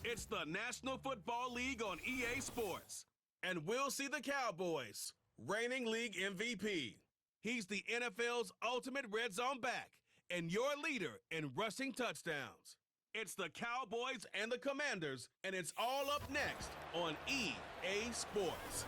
It's the National Football League on EA Sports. And we'll see the Cowboys, reigning league MVP. He's the NFL's ultimate red zone back and your leader in rushing touchdowns. It's the Cowboys and the Commanders, and it's all up next on EA Sports.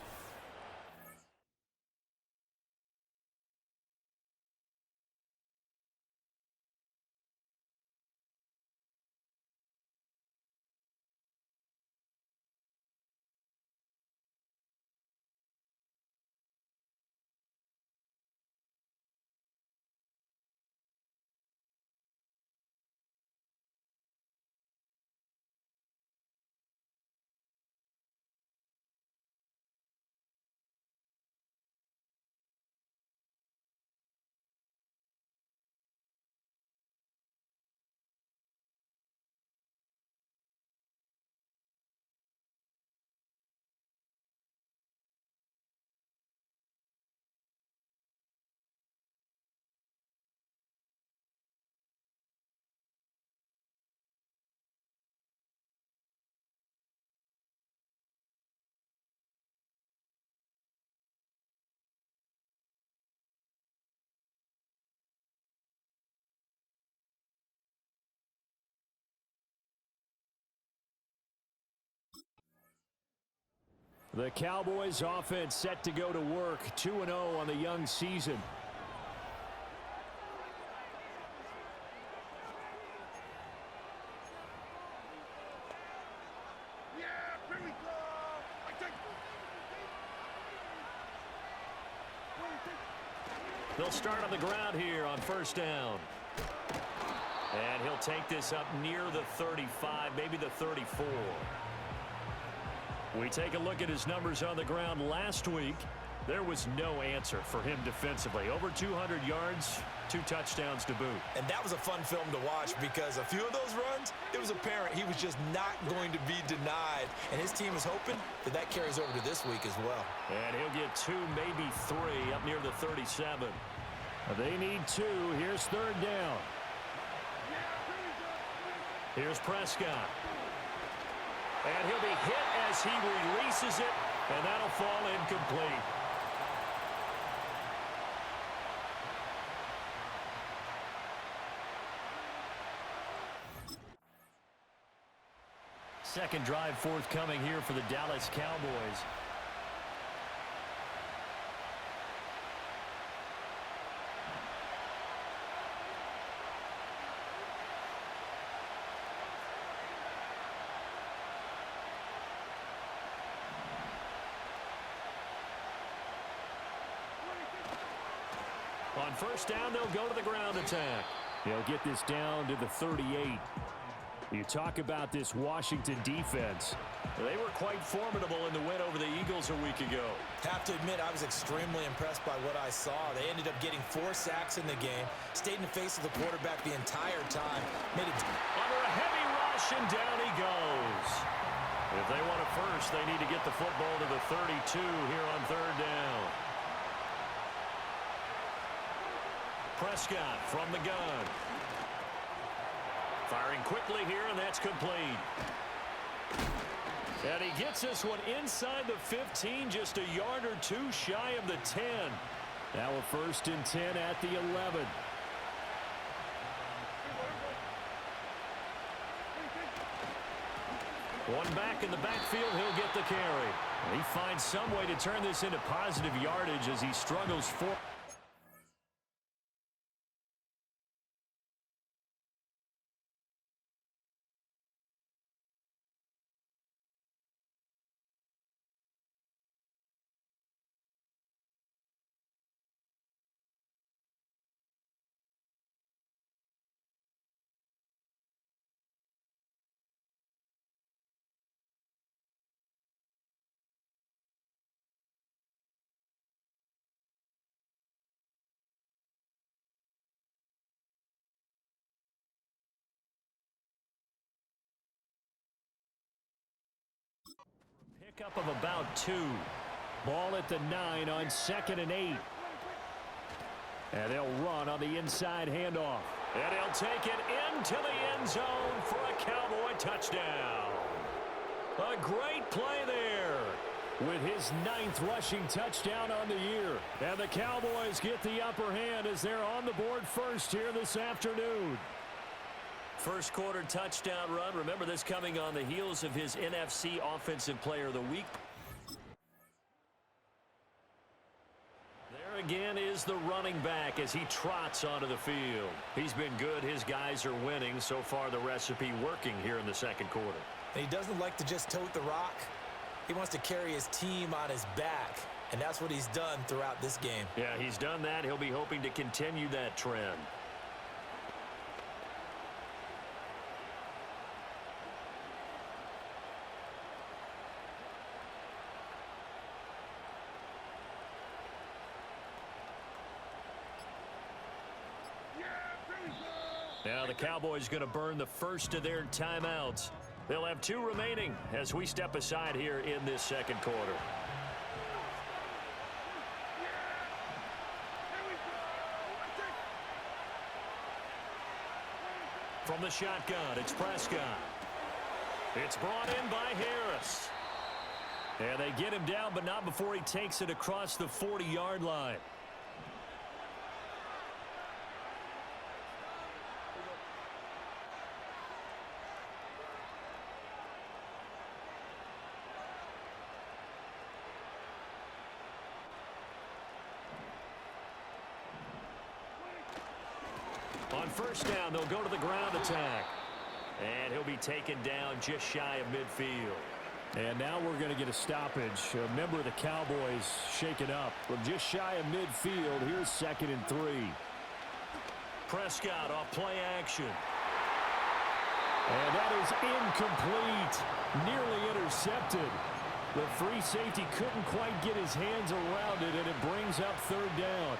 The Cowboys offense set to go to work, 2-0 on the young season. Yeah, here we go. They'll start on the ground here on first down. And he'll take this up near the 35, maybe the 34. We take a look at his numbers on the ground last week. There was no answer for him defensively. Over 200 yards, 2 touchdowns to boot. And that was a fun film to watch because a few of those runs, it was apparent he was just not going to be denied. And his team is hoping that that carries over to this week as well. And he'll get 2, maybe 3 up near the 37. They need 2. Here's third down. Here's Prescott. And he'll be hit as he releases it, and that'll fall incomplete. Second drive forthcoming here for the Dallas Cowboys. On first down, they'll go to the ground attack. He'll get this down to the 38. You talk about this Washington defense. They were quite formidable in the win over the Eagles a week ago. Have to admit, I was extremely impressed by what I saw. They ended up getting 4 sacks in the game, stayed in the face of the quarterback the entire time. Made it under a heavy rush, and down he goes. If they want a first, they need to get the football to the 32 here on third down. Prescott from the gun. Firing quickly here, and that's complete. And he gets this one inside the 15, just a yard or 2 shy of the 10. Now a first and 10 at the 11. One back in the backfield, he'll get the carry. He finds some way to turn this into positive yardage as he struggles for. Pickup of about 2. Ball at the 9 on 2nd and 8. And they'll run on the inside handoff. And he'll take it into the end zone for a Cowboy touchdown. A great play there with his 9th rushing touchdown on the year. And the Cowboys get the upper hand as they're on the board first here this afternoon. First quarter touchdown run. Remember, this coming on the heels of his NFC Offensive Player of the Week. There again is the running back as he trots onto the field. He's been good. His guys are winning. So far, the recipe working here in the second quarter. And he doesn't like to just tote the rock. He wants to carry his team on his back, and that's what he's done throughout this game. Yeah, he's done that. He'll be hoping to continue that trend. Now the Cowboys going to burn the first of their timeouts. They'll have 2 remaining as we step aside here in this second quarter. From the shotgun, it's Prescott. It's brought in by Harris. And they get him down, but not before he takes it across the 40-yard line. On first down, they'll go to the ground attack. And he'll be taken down just shy of midfield. And now we're going to get a stoppage. A member of the Cowboys shaken up from just shy of midfield. Here's 2nd and 3. Prescott off play action. And that is incomplete. Nearly intercepted. The free safety couldn't quite get his hands around it, and it brings up 3rd down.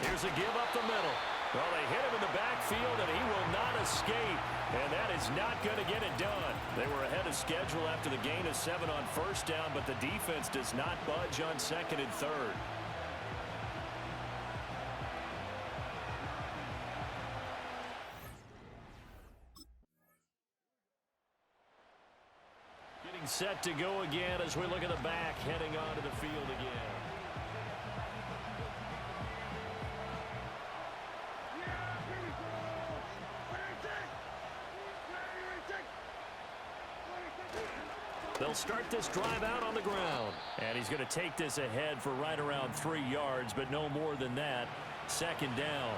Here's a give up the middle. Well, they hit him in the backfield, and he will not escape. And that is not going to get it done. They were ahead of schedule after the gain of 7 on first down, but the defense does not budge on 2nd and 3rd. Getting set to go again as we look at the back, heading onto the field again. They'll start this drive out on the ground. And he's going to take this ahead for right around 3 yards, but no more than that. 2nd down.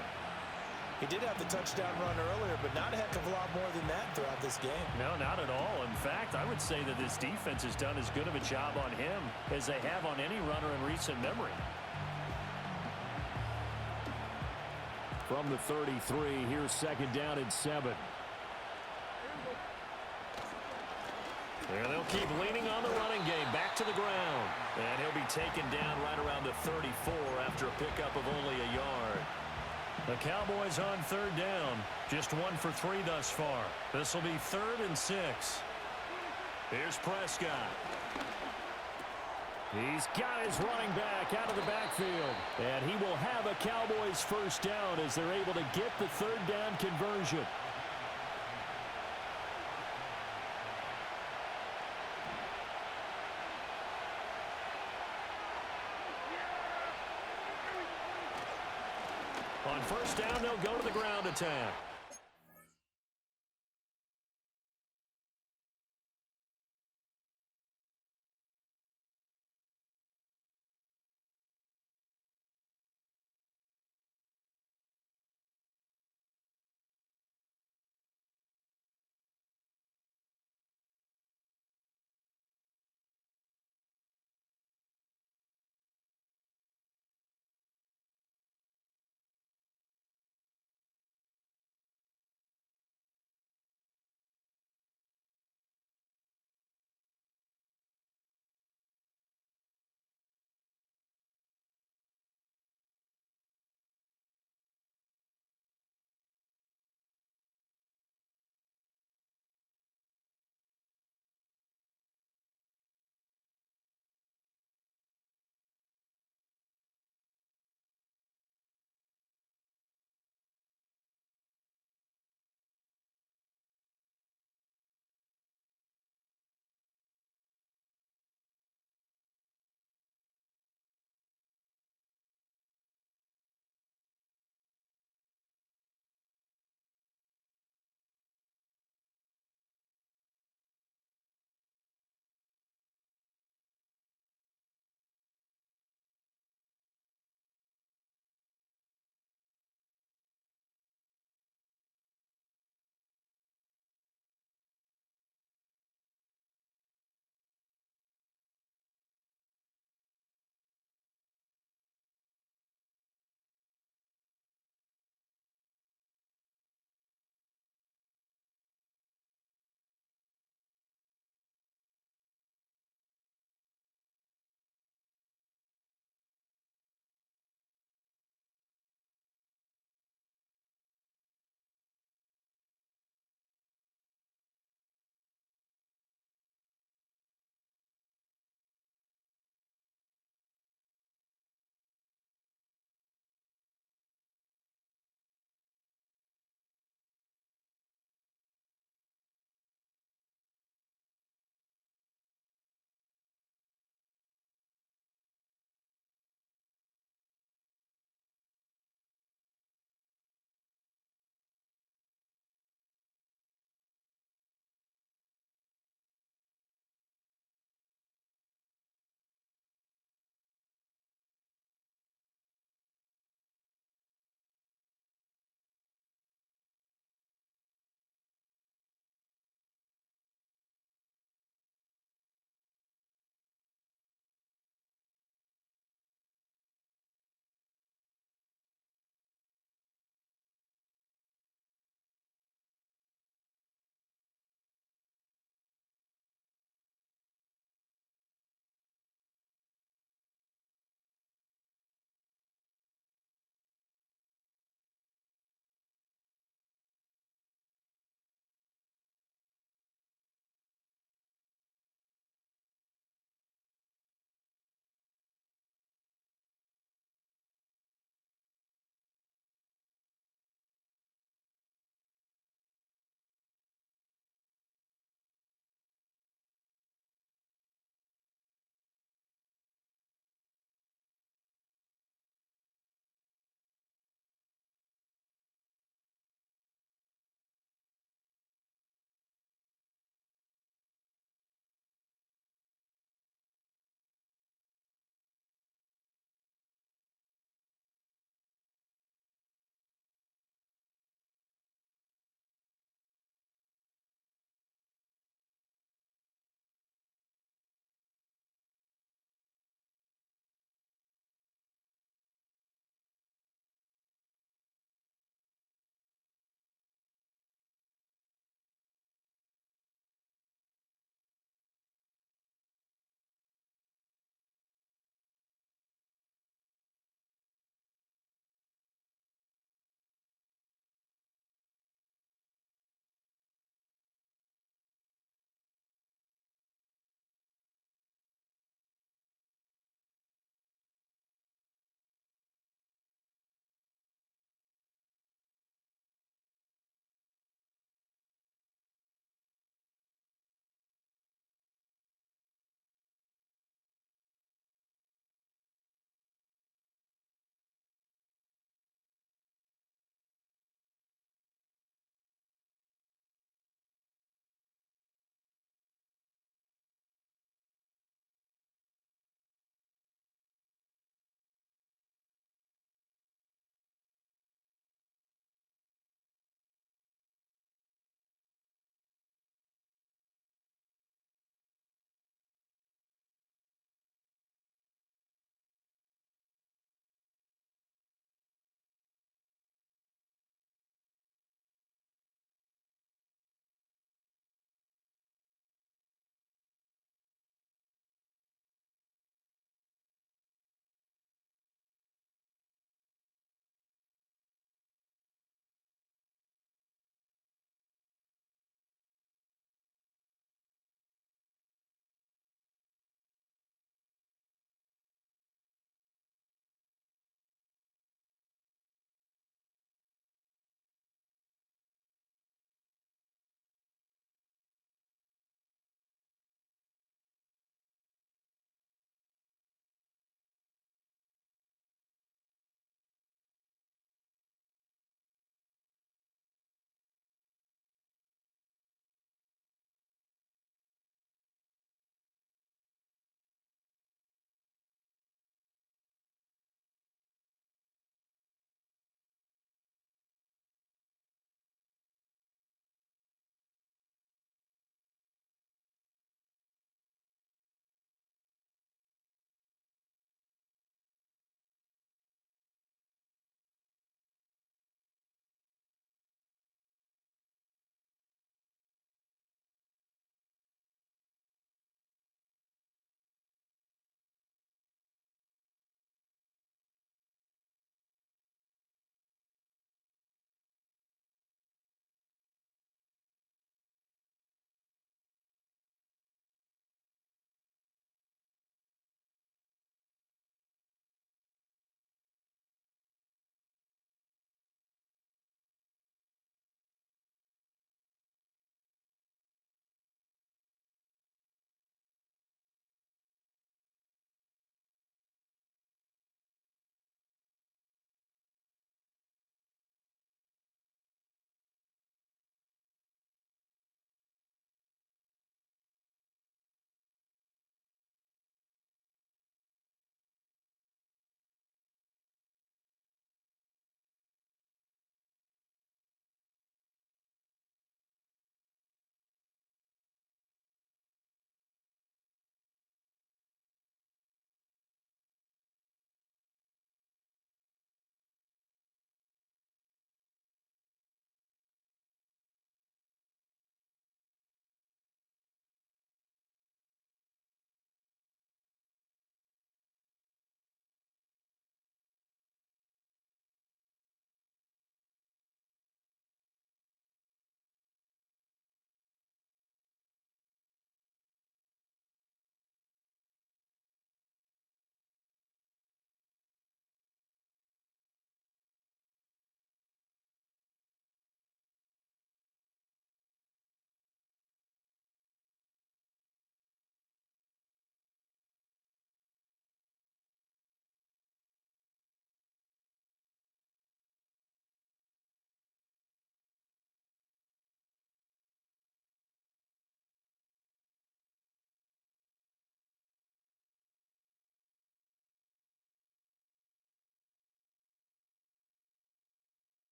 He did have the touchdown run earlier, but not a heck of a lot more than that throughout this game. No, not at all. In fact, I would say that this defense has done as good of a job on him as they have on any runner in recent memory. From the 33, here's 2nd down and 7. There, they'll keep leaning on the running game. Back to the ground. And he'll be taken down right around the 34 after a pickup of only a yard. The Cowboys on 3rd down. Just 1 for 3 thus far. This will be 3rd and 6. Here's Prescott. He's got his running back out of the backfield. And he will have a Cowboys first down as they're able to get the 3rd down conversion. On first down, they'll go to the ground attack.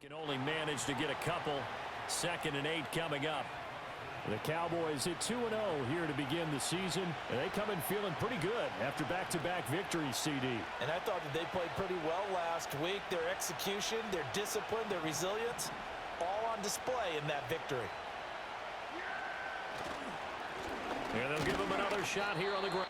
Can only manage to get a couple. 2nd and 8 coming up. The Cowboys at 2-0 here to begin the season, and they come in feeling pretty good after back-to-back victories, CD. And I thought that they played pretty well last week. Their execution, their discipline, their resilience, all on display in that victory. And they'll give them another shot here on the ground.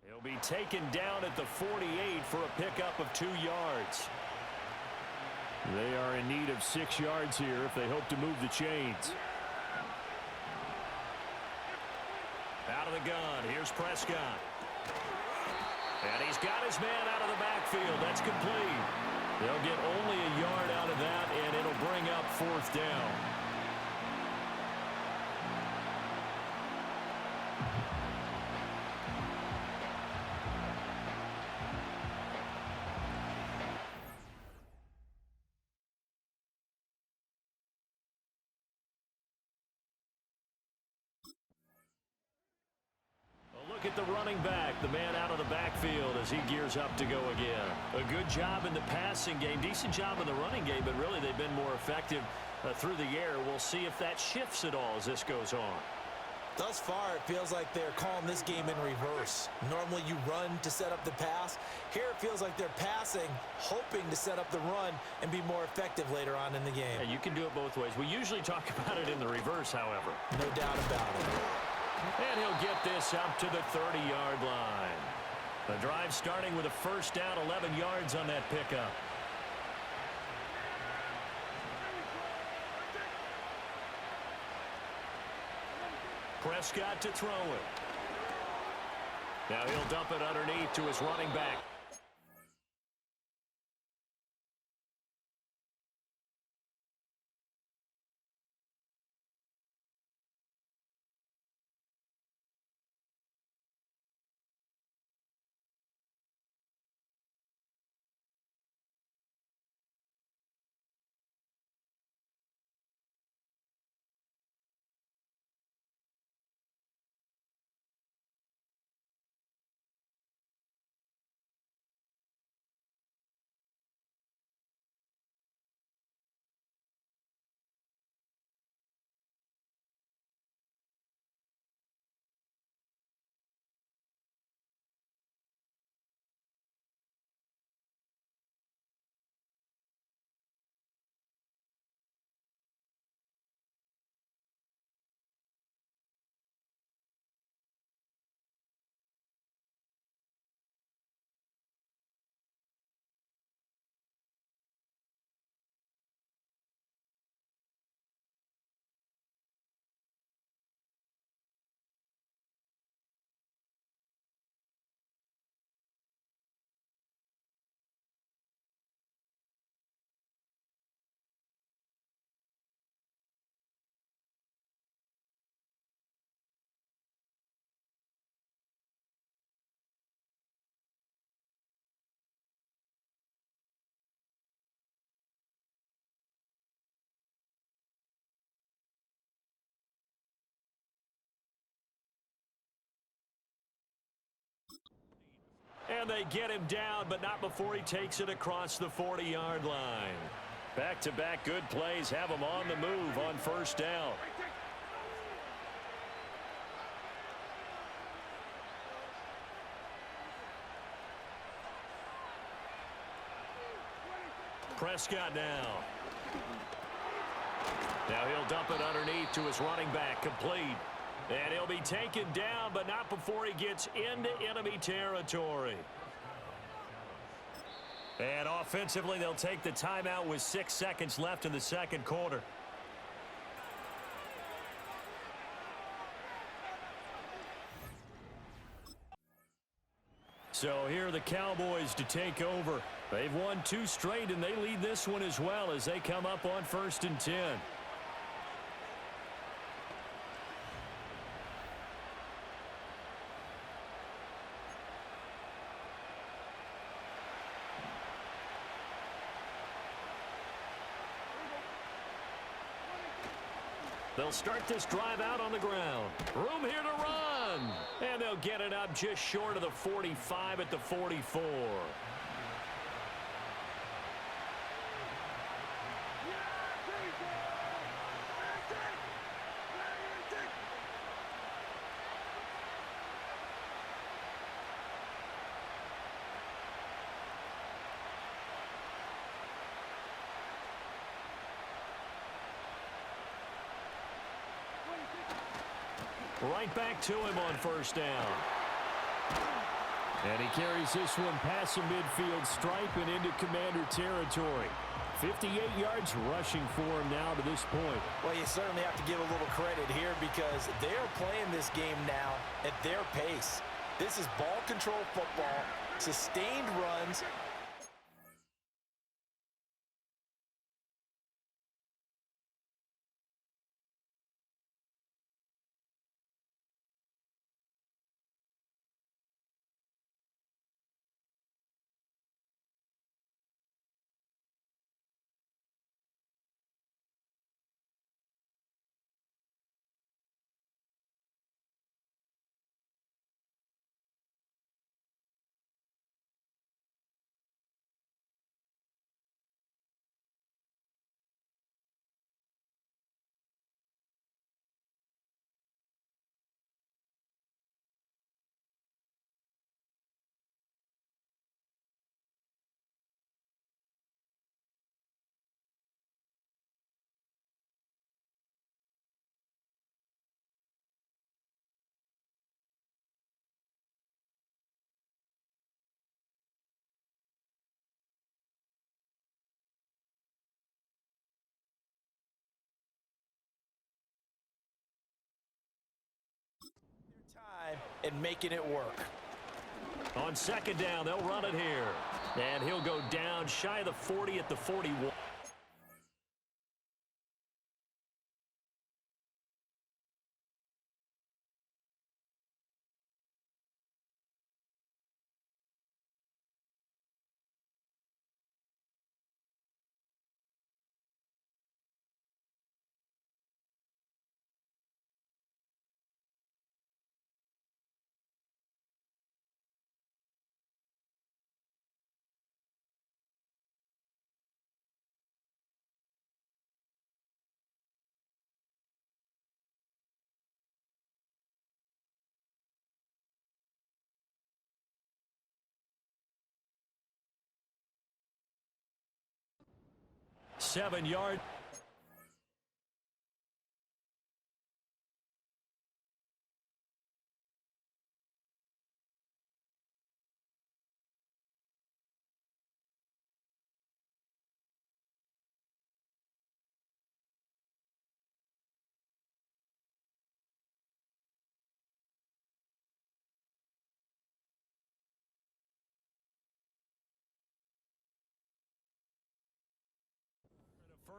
He'll be taken down at the 48 for a pickup of 2 yards. They are in need of 6 yards here if they hope to move the chains. Out of the gun, here's Prescott. And he's got his man out of the backfield. That's complete. They'll get only a yard out of that, and it'll bring up 4th down. Look at the running back, the man out of the backfield as he gears up to go again. A good job in the passing game, decent job in the running game, but really they've been more effective through the air. We'll see if that shifts at all as this goes on. Thus far, it feels like they're calling this game in reverse. Normally you run to set up the pass. Here it feels like they're passing, hoping to set up the run and be more effective later on in the game. Yeah, you can do it both ways. We usually talk about it in the reverse, however. No doubt about it. And he'll get this up to the 30-yard line. The drive starting with a first down, 11 yards on that pickup. Prescott to throw it. Now he'll dump it underneath to his running back. And they get him down, but not before he takes it across the 40-yard line. Back-to-back good plays have him on the move on first down. Prescott now. Now he'll dump it underneath to his running back, complete. And he'll be taken down, but not before he gets into enemy territory. And offensively, they'll take the timeout with 6 seconds left in the second quarter. So here are the Cowboys to take over. They've won 2 straight, and they lead this one as well as they come up on 1st and 10. They'll start this drive out on the ground. Room here to run. And they'll get it up just short of the 45 at the 44. Right back to him on first down. And he carries this one past the midfield stripe and into Commander territory. 58 yards rushing for him now to this point. Well, you certainly have to give a little credit here because they're playing this game now at their pace. This is ball control football, sustained runs. And making it work. On second down, they'll run it here. And he'll go down shy of the 40 at the 41. Seven yard.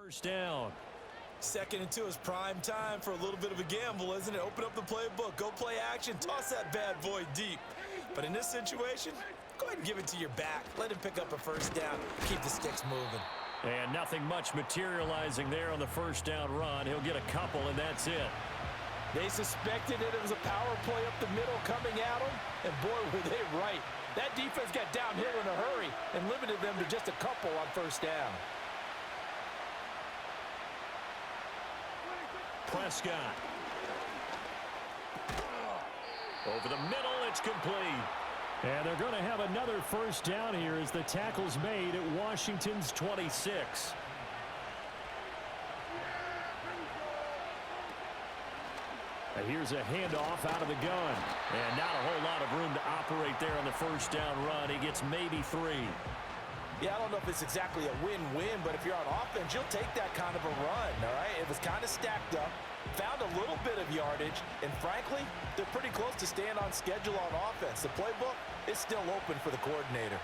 First down. 2nd and 2 is prime time for a little bit of a gamble, isn't it? Open up the playbook, go play action, toss that bad boy deep. But in this situation, go ahead and give it to your back. Let him pick up a first down. Keep the sticks moving. And nothing much materializing there on the first down run. He'll get a couple, and that's it. They suspected it was a power play up the middle coming at them, and boy, were they right. That defense got downhill in a hurry and limited them to just a couple on first down. Prescott. Over the middle, it's complete. And they're going to have another first down here as the tackle's made at Washington's 26. And here's a handoff out of the gun. And not a whole lot of room to operate there on the first down run. He gets maybe 3. Yeah, I don't know if it's exactly a win-win, but if you're on offense, you'll take that kind of a run, all right? It was kind of stacked up, found a little bit of yardage, and frankly, they're pretty close to staying on schedule on offense. The playbook is still open for the coordinator.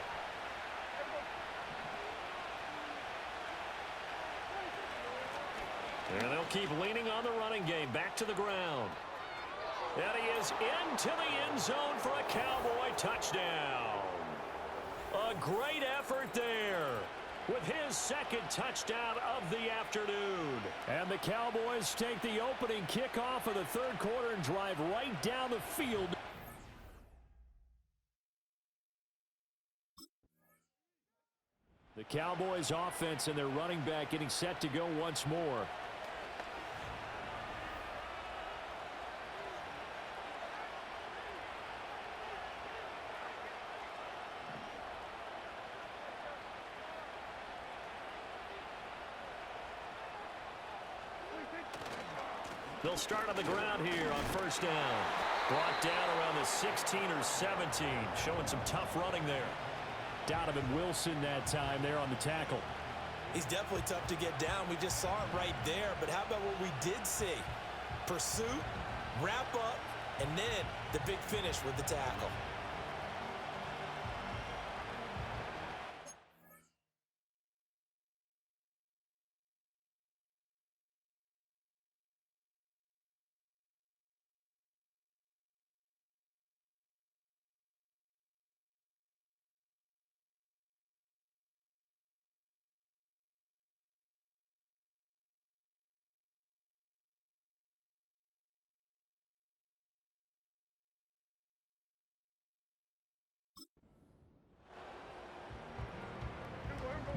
And they'll keep leaning on the running game. Back to the ground. And he is into the end zone for a Cowboy touchdown. A great effort there with his second touchdown of the afternoon. And the Cowboys take the opening kickoff of the third quarter and drive right down the field. The Cowboys offense and their running back getting set to go once more. They'll start on the ground here on first down. Brought down around the 16 or 17. Showing some tough running there. Donovan Wilson that time there on the tackle. He's definitely tough to get down. We just saw it right there. But how about what we did see? Pursuit, wrap up, and then the big finish with the tackle.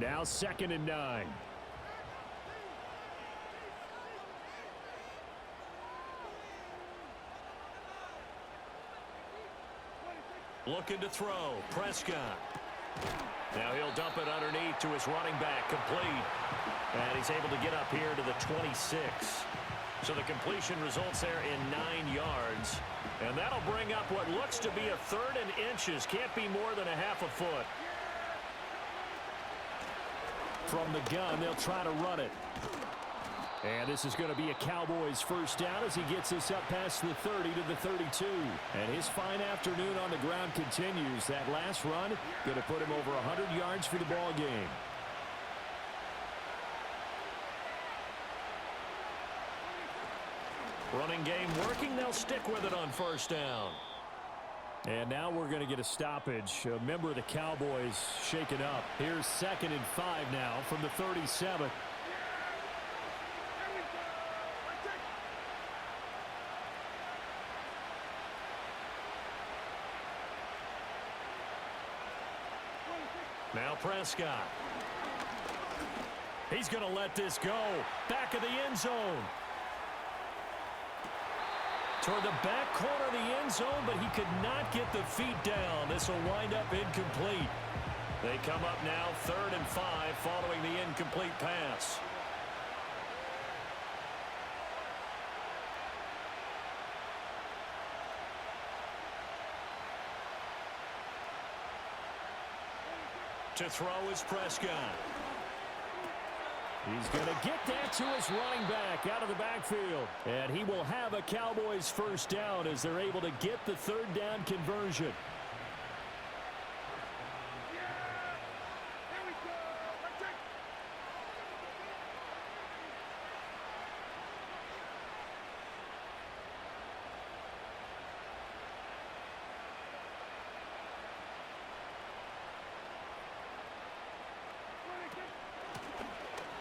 Now 2nd and 9. Looking to throw. Prescott. Now he'll dump it underneath to his running back. Complete. And he's able to get up here to the 26. So the completion results there in 9 yards. And that'll bring up what looks to be a 3rd and inches. Can't be more than a half a foot. From the gun, they'll try to run it. And this is going to be a Cowboys first down as he gets this up past the 30 to the 32. And his fine afternoon on the ground continues. That last run going to put him over 100 yards for the ball game. Running game working. They'll stick with it on first down. And now we're going to get a stoppage. A member of the Cowboys shaken up. Here's 2nd and 5 now from the 37. Now Prescott. He's going to let this go. Back of the end zone. Toward the back corner of the end zone, but he could not get the feet down. This will wind up incomplete. They come up now 3rd and 5 following the incomplete pass. To throw is Prescott. He's going to get that to his running back out of the backfield. And he will have a Cowboys first down as they're able to get the 3rd down conversion.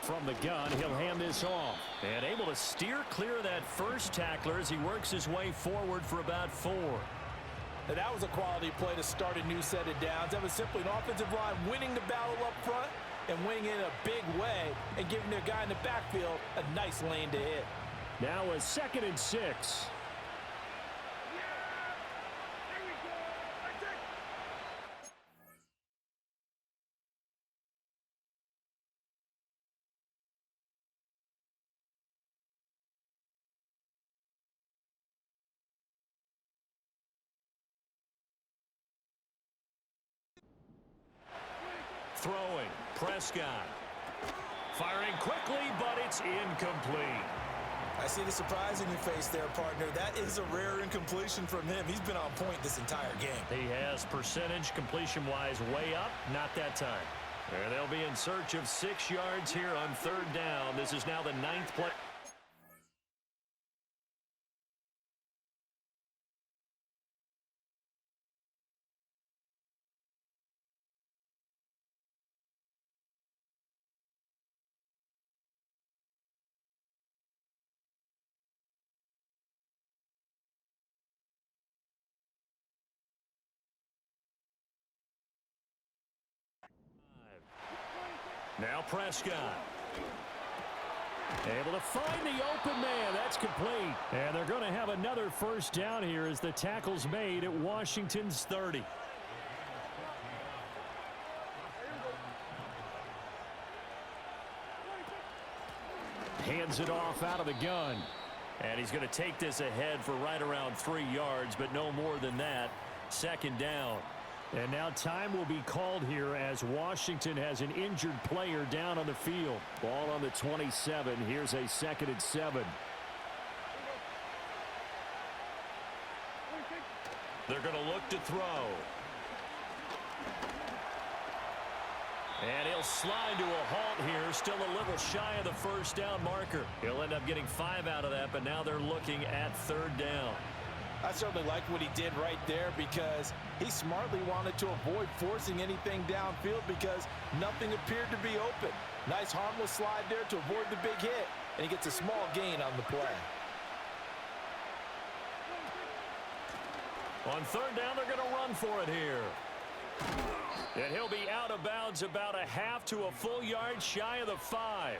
from the gun. He'll hand this off. And able to steer clear of that first tackler as he works his way forward for about 4. And that was a quality play to start a new set of downs. That was simply an offensive line winning the battle up front and winning in a big way and giving their guy in the backfield a nice lane to hit. Now a 2nd and 6. Throwing, Prescott. Firing quickly, but it's incomplete. I see the surprise in your face there, partner. That is a rare incompletion from him. He's been on point this entire game. He has percentage completion-wise way up, not that time. And they'll be in search of 6 yards here on 3rd down. This is now the 9th play. Now Prescott. Able to find the open man. That's complete. And they're going to have another 1st down here as the tackle's made at Washington's 30. Hands it off out of the gun. And he's going to take this ahead for right around 3 yards, but no more than that. 2nd down. And now time will be called here as Washington has an injured player down on the field. Ball on the 27. Here's a 2nd and 7. They're going to look to throw. And he'll slide to a halt here. Still a little shy of the 1st down marker. He'll end up getting 5 out of that, but now they're looking at 3rd down. I certainly like what he did right there because he smartly wanted to avoid forcing anything downfield because nothing appeared to be open. Nice harmless slide there to avoid the big hit, and he gets a small gain on the play. On 3rd down, they're going to run for it here. And he'll be out of bounds about a half to a full yard shy of the 5.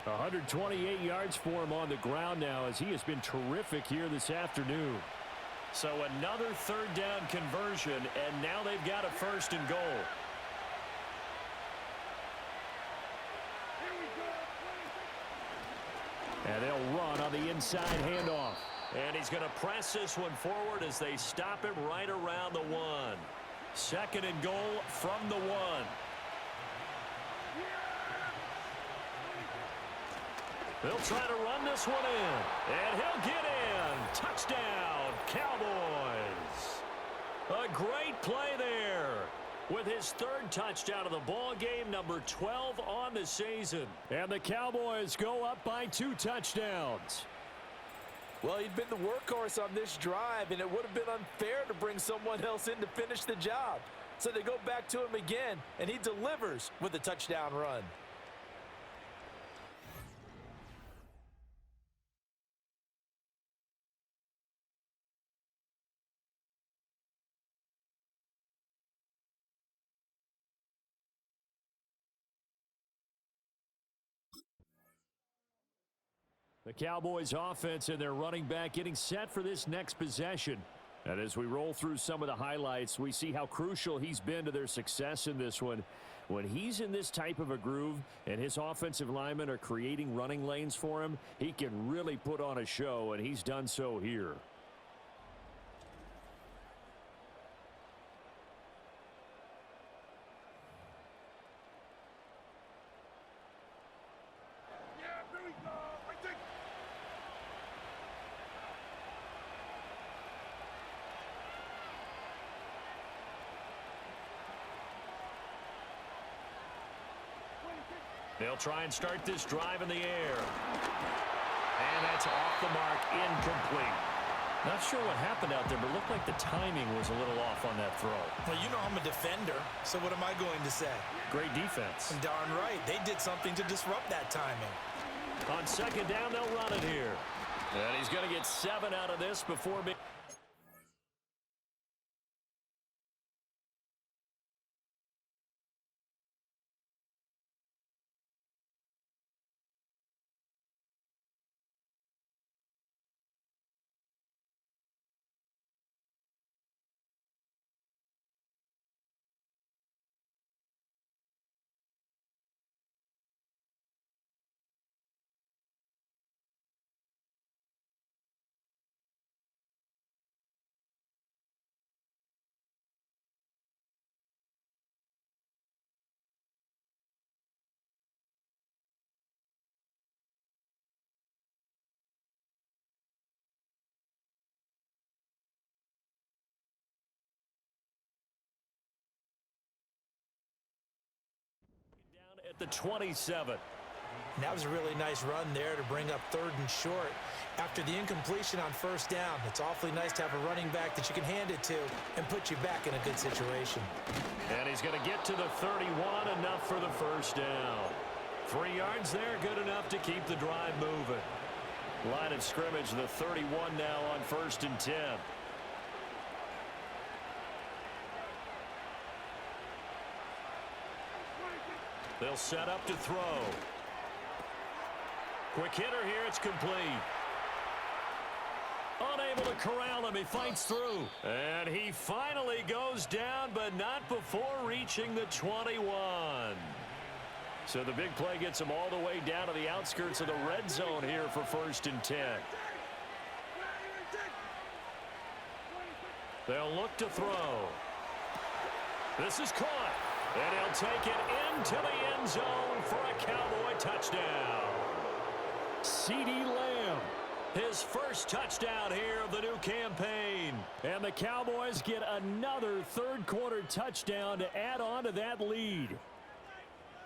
128 yards for him on the ground now as he has been terrific here this afternoon. So another 3rd down conversion, and now they've got a 1st and goal. And they'll run on the inside handoff. And he's going to press this one forward as they stop him right around the 1. 2nd and goal from the 1. They'll try to run this one in. And he'll get in. Touchdown, Cowboys. A great play there. With his 3rd touchdown of the ball game, number 12 on the season. And the Cowboys go up by 2 touchdowns. Well, he'd been the workhorse on this drive, and it would have been unfair to bring someone else in to finish the job. So they go back to him again, and he delivers with a touchdown run. The Cowboys offense and their running back getting set for this next possession. And as we roll through some of the highlights, we see how crucial he's been to their success in this one. When he's in this type of a groove and his offensive linemen are creating running lanes for him, he can really put on a show, and he's done so here. They'll try and start this drive in the air. And that's off the mark, incomplete. Not sure what happened out there, but it looked like the timing was a little off on that throw. Well, you know I'm a defender, so what am I going to say? Great defense. Darn right. They did something to disrupt that timing. On second down, they'll run it here. And he's going to get 7 out of this before being... At the 27. And that was a really nice run there to bring up 3rd and short. After the incompletion on first down, it's awfully nice to have a running back that you can hand it to and put you back in a good situation. And he's going to get to the 31, enough for the first down. 3 yards there, good enough to keep the drive moving. Line of scrimmage, the 31 now on 1st and 10. They'll set up to throw. Quick hitter here, it's complete. Unable to corral him, he fights through. And he finally goes down, but not before reaching the 21. So the big play gets him all the way down to the outskirts of the red zone here for 1st and 10. They'll look to throw. This is caught. And he'll take it into the end zone for a Cowboy touchdown. CeeDee Lamb, his first touchdown here of the new campaign. And the Cowboys get another 3rd quarter touchdown to add on to that lead.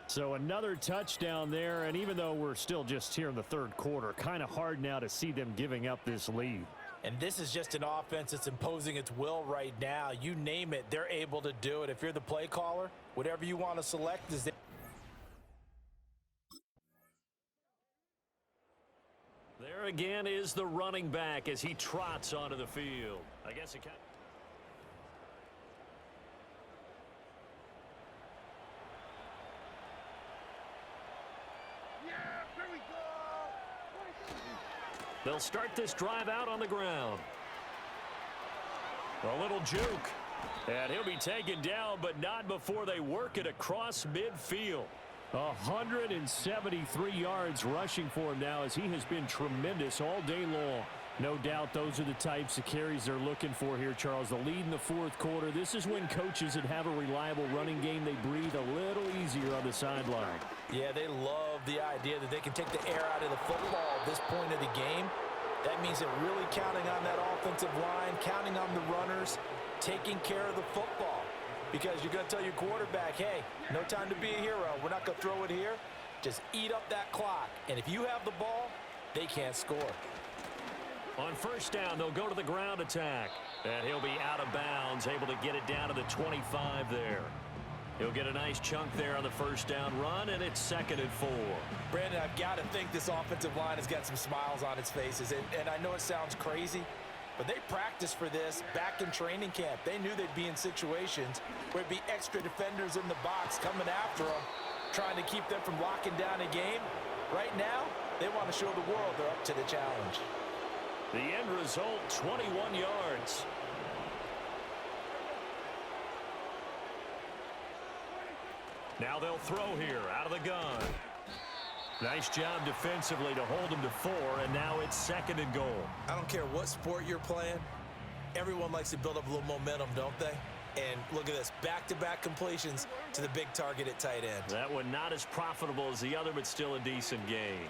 So another touchdown there, and even though we're still just here in the 3rd quarter, kind of hard now to see them giving up this lead. And this is just an offense that's imposing its will right now. You name it, they're able to do it. If you're the play caller, whatever you want to select is there. There again is the running back as he trots onto the field. I guess it kind of... They'll start this drive out on the ground. A little juke. And he'll be taken down, but not before they work it across midfield. 173 yards rushing for him now as he has been tremendous all day long. No doubt those are the types of carries they're looking for here, Charles. The lead in the 4th quarter. This is when coaches that have a reliable running game, they breathe a little easier on the sideline. Yeah, they love the idea that they can take the air out of the football at this point of the game. That means they're really counting on that offensive line, counting on the runners, taking care of the football. Because you're going to tell your quarterback, hey, no time to be a hero. We're not going to throw it here. Just eat up that clock. And if you have the ball, they can't score. On first down, they'll go to the ground attack. And he'll be out of bounds, able to get it down to the 25 there. He'll get a nice chunk there on the first down run, and it's 2nd and 4. Brandon, I've got to think this offensive line has got some smiles on its faces. And I know it sounds crazy, but they practiced for this back in training camp. They knew they'd be in situations where it'd be extra defenders in the box coming after them, trying to keep them from locking down a game. Right now, they want to show the world they're up to the challenge. The end result, 21 yards. Now they'll throw here out of the gun. Nice job defensively to hold them to 4, and now it's 2nd and goal. I don't care what sport you're playing. Everyone likes to build up a little momentum, don't they? And look at this, back-to-back completions to the big target at tight end. That one not as profitable as the other, but still a decent gain.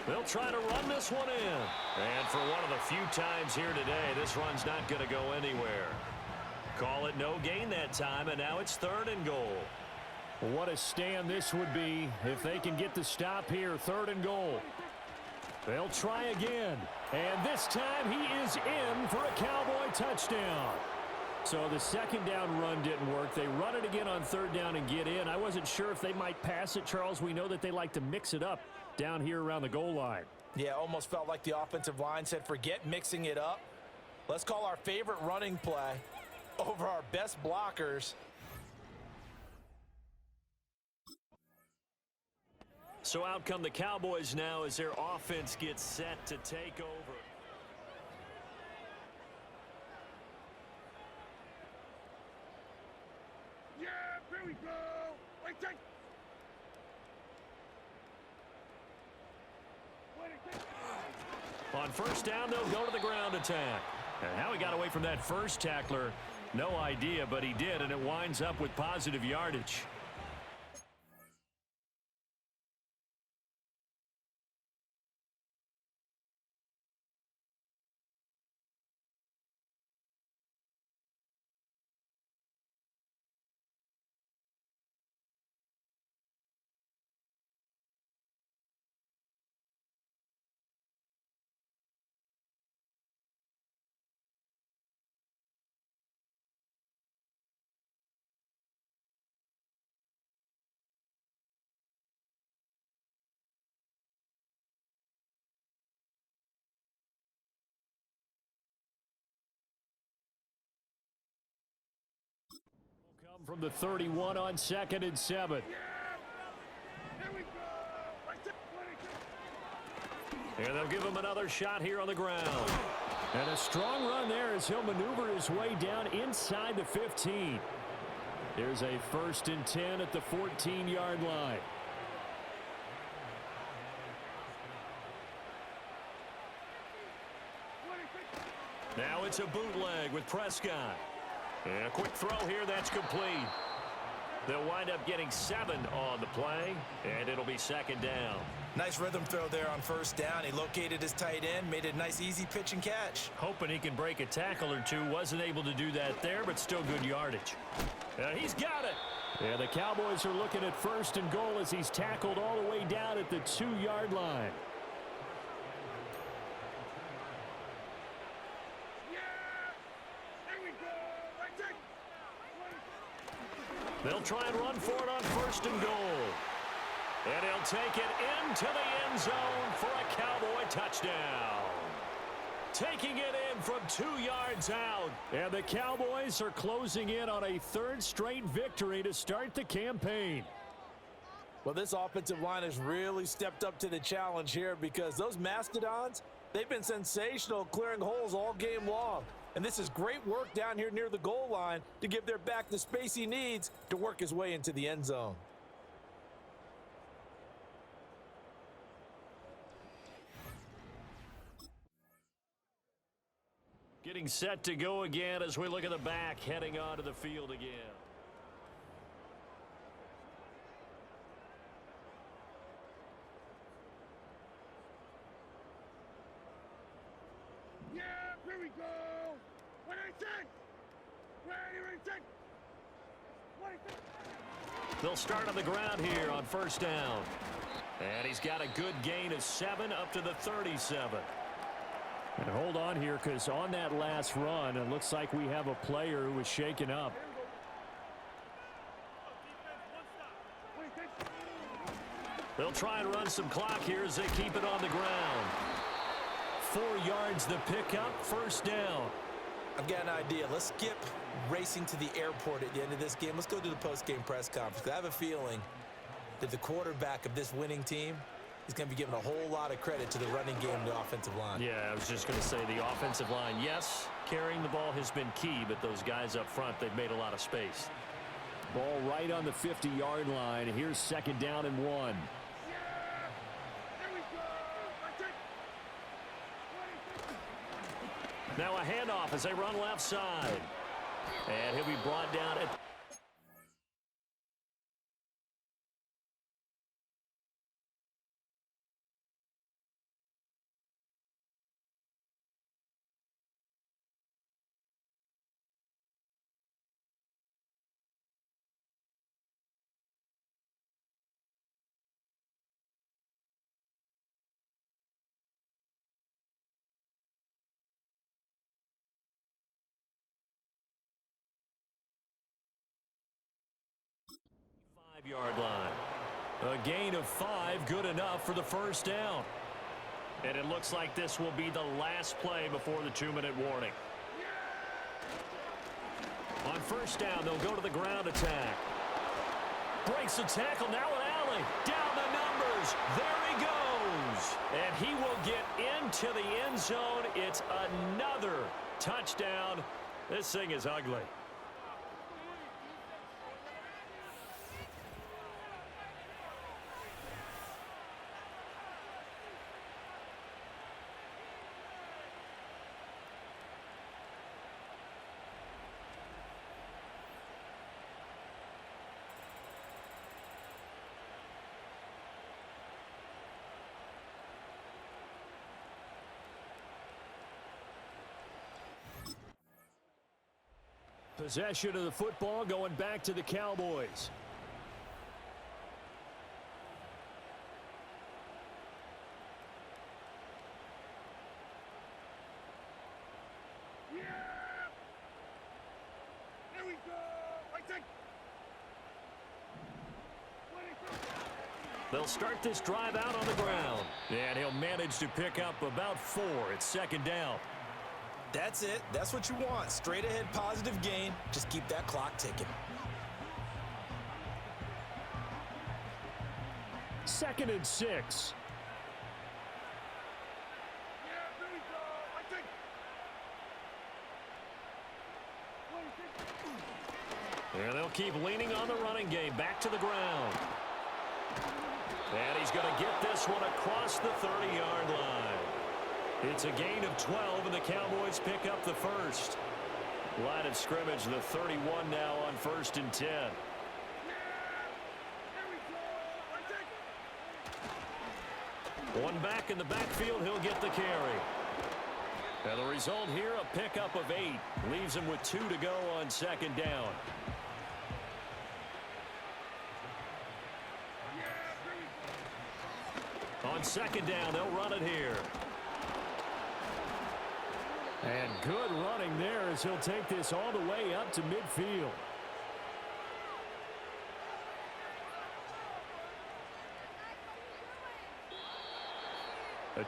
They'll try to run this one in. And for one of the few times here today, this run's not going to go anywhere. Call it no gain that time, and now it's 3rd and goal. What a stand this would be if they can get the stop here, 3rd and goal. They'll try again, And this time he is in for a Cowboy touchdown. So the second down run didn't work. They run it again on third down and get in. I wasn't sure if they might pass it, Charles. We know that they like to mix it up down here around the goal line. Yeah, almost felt like the offensive line said, forget mixing it up. Let's call our favorite running play over our best blockers. So out come the Cowboys now as their offense gets set to take over. Yeah, here we go. Wait, take. On first down, they'll go to the ground attack. And how he got away from that first tackler, no idea, but he did, and it winds up with positive yardage. Come from the 31 on 2nd and 7. Here we go. Wait, take. And they'll give him another shot here on the ground. And a strong run there as he'll maneuver his way down inside the 15. There's a 1st and 10 at the 14-yard line. Now it's a bootleg with Prescott. And a quick throw here, that's complete. They'll wind up getting 7 on the play, and it'll be 2nd down. Nice rhythm throw there on first down. He located his tight end, made a nice easy pitch and catch. Hoping he can break a tackle or two. Wasn't able to do that there, but still good yardage. He's got it. And the Cowboys are looking at 1st and goal as he's tackled all the way down at the 2-yard line. They'll try and run for it on 1st and goal. And he'll take it into the end zone for a Cowboy touchdown. Taking it in from 2 yards out. And the Cowboys are closing in on a 3rd straight victory to start the campaign. Well, this offensive line has really stepped up to the challenge here because those Mastodons, they've been sensational clearing holes all game long. And this is great work down here near the goal line to give their back the space he needs to work his way into the end zone. Getting set to go again as we look at the back heading onto the field again. Yeah, here we go. What I said. They'll start on the ground here on 1st down. And he's got a good gain of 7 up to the 37. And hold on here because on that last run, it looks like we have a player who was shaken up. They'll try and run some clock here as they keep it on the ground. 4 yards the pickup, 1st down. I've got an idea. Let's skip racing to the airport at the end of this game. Let's go to the post-game press conference. I have a feeling that the quarterback of this winning team is going to be given a whole lot of credit to the running game and the offensive line. Yeah, I was just going to say the offensive line, yes, carrying the ball has been key, but those guys up front, they've made a lot of space. Ball right on the 50-yard line. Here's 2nd down and 1. Now a handoff as they run left side. And he'll be brought down at 5-yard line. A gain of 5, good enough for the first down. And it looks like this will be the last play before the 2-minute warning. On first down, they'll go to the ground attack. Breaks the tackle, now an alley. Down the numbers. There he goes. And he will get into the end zone. It's another touchdown. This thing is ugly. Possession of the football going back to the Cowboys. Yeah! There we go! Right there! They'll start this drive out on the ground. And he'll manage to pick up about 4. It's second down. That's it. That's what you want. Straight ahead positive gain. Just keep that clock ticking. Second and 6. Yeah, there we go! Right there! And they'll keep leaning on the running game. Back to the ground. And he's going to get this one across the 30-yard line. It's a gain of 12, and the Cowboys pick up the first. Line of scrimmage, the 31 now on 1st and 10. There we go! Right there! One back in the backfield, he'll get the carry. And the result here, a pickup of 8. Leaves him with 2 to go on second down. On second down, they'll run it here. And good running there as he'll take this all the way up to midfield.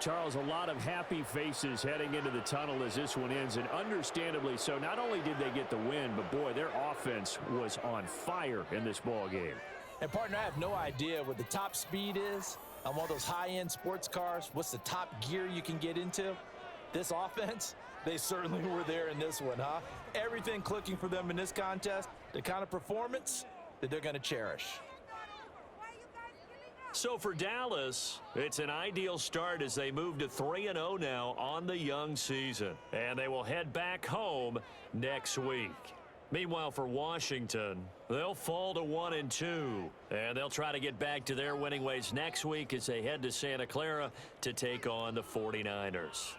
Charles, a lot of happy faces heading into the tunnel as this one ends, and understandably so. Not only did they get the win, but boy, their offense was on fire in this ball game. And partner, I have no idea what the top speed is on one of those high-end sports cars. What's the top gear you can get into? This offense, they certainly were there in this one, huh? Everything clicking for them in this contest, the kind of performance that they're going to cherish. So for Dallas, it's an ideal start as they move to 3-0 now on the young season. And they will head back home next week. Meanwhile, for Washington, they'll fall to 1-2. And they'll try to get back to their winning ways next week as they head to Santa Clara to take on the 49ers.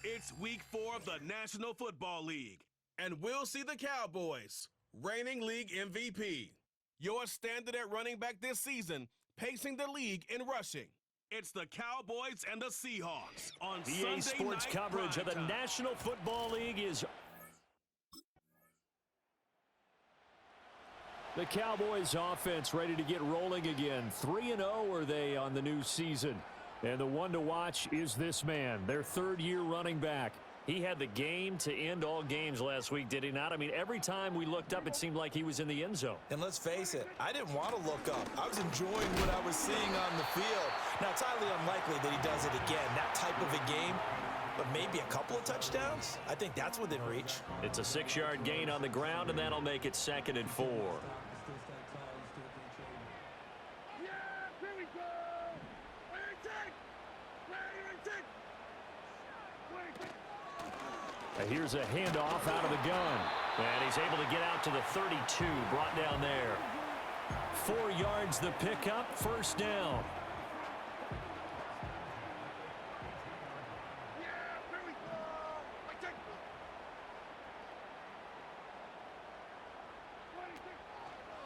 It's week 4 of the National Football League, and we'll see the Cowboys, reigning league MVP. Your standard at running back this season, pacing the league in rushing. It's the Cowboys and the Seahawks on EA Sunday Sports night coverage of the primetime. National Football League is... The Cowboys offense ready to get rolling again. 3-0 are they on the new season. And the one to watch is this man, their third-year running back. He had the game to end all games last week, did he not? I mean, every time we looked up, it seemed like he was in the end zone. And let's face it, I didn't want to look up. I was enjoying what I was seeing on the field. Now, it's highly unlikely that he does it again, that type of a game. But maybe a couple of touchdowns? I think that's within reach. It's a 6-yard gain on the ground, and that'll make it 2nd and 4. Yeah, here we go. Where you take? And here's a handoff out of the gun. And he's able to get out to the 32, brought down there. 4 yards the pickup, first down. Yeah, here we go. I take.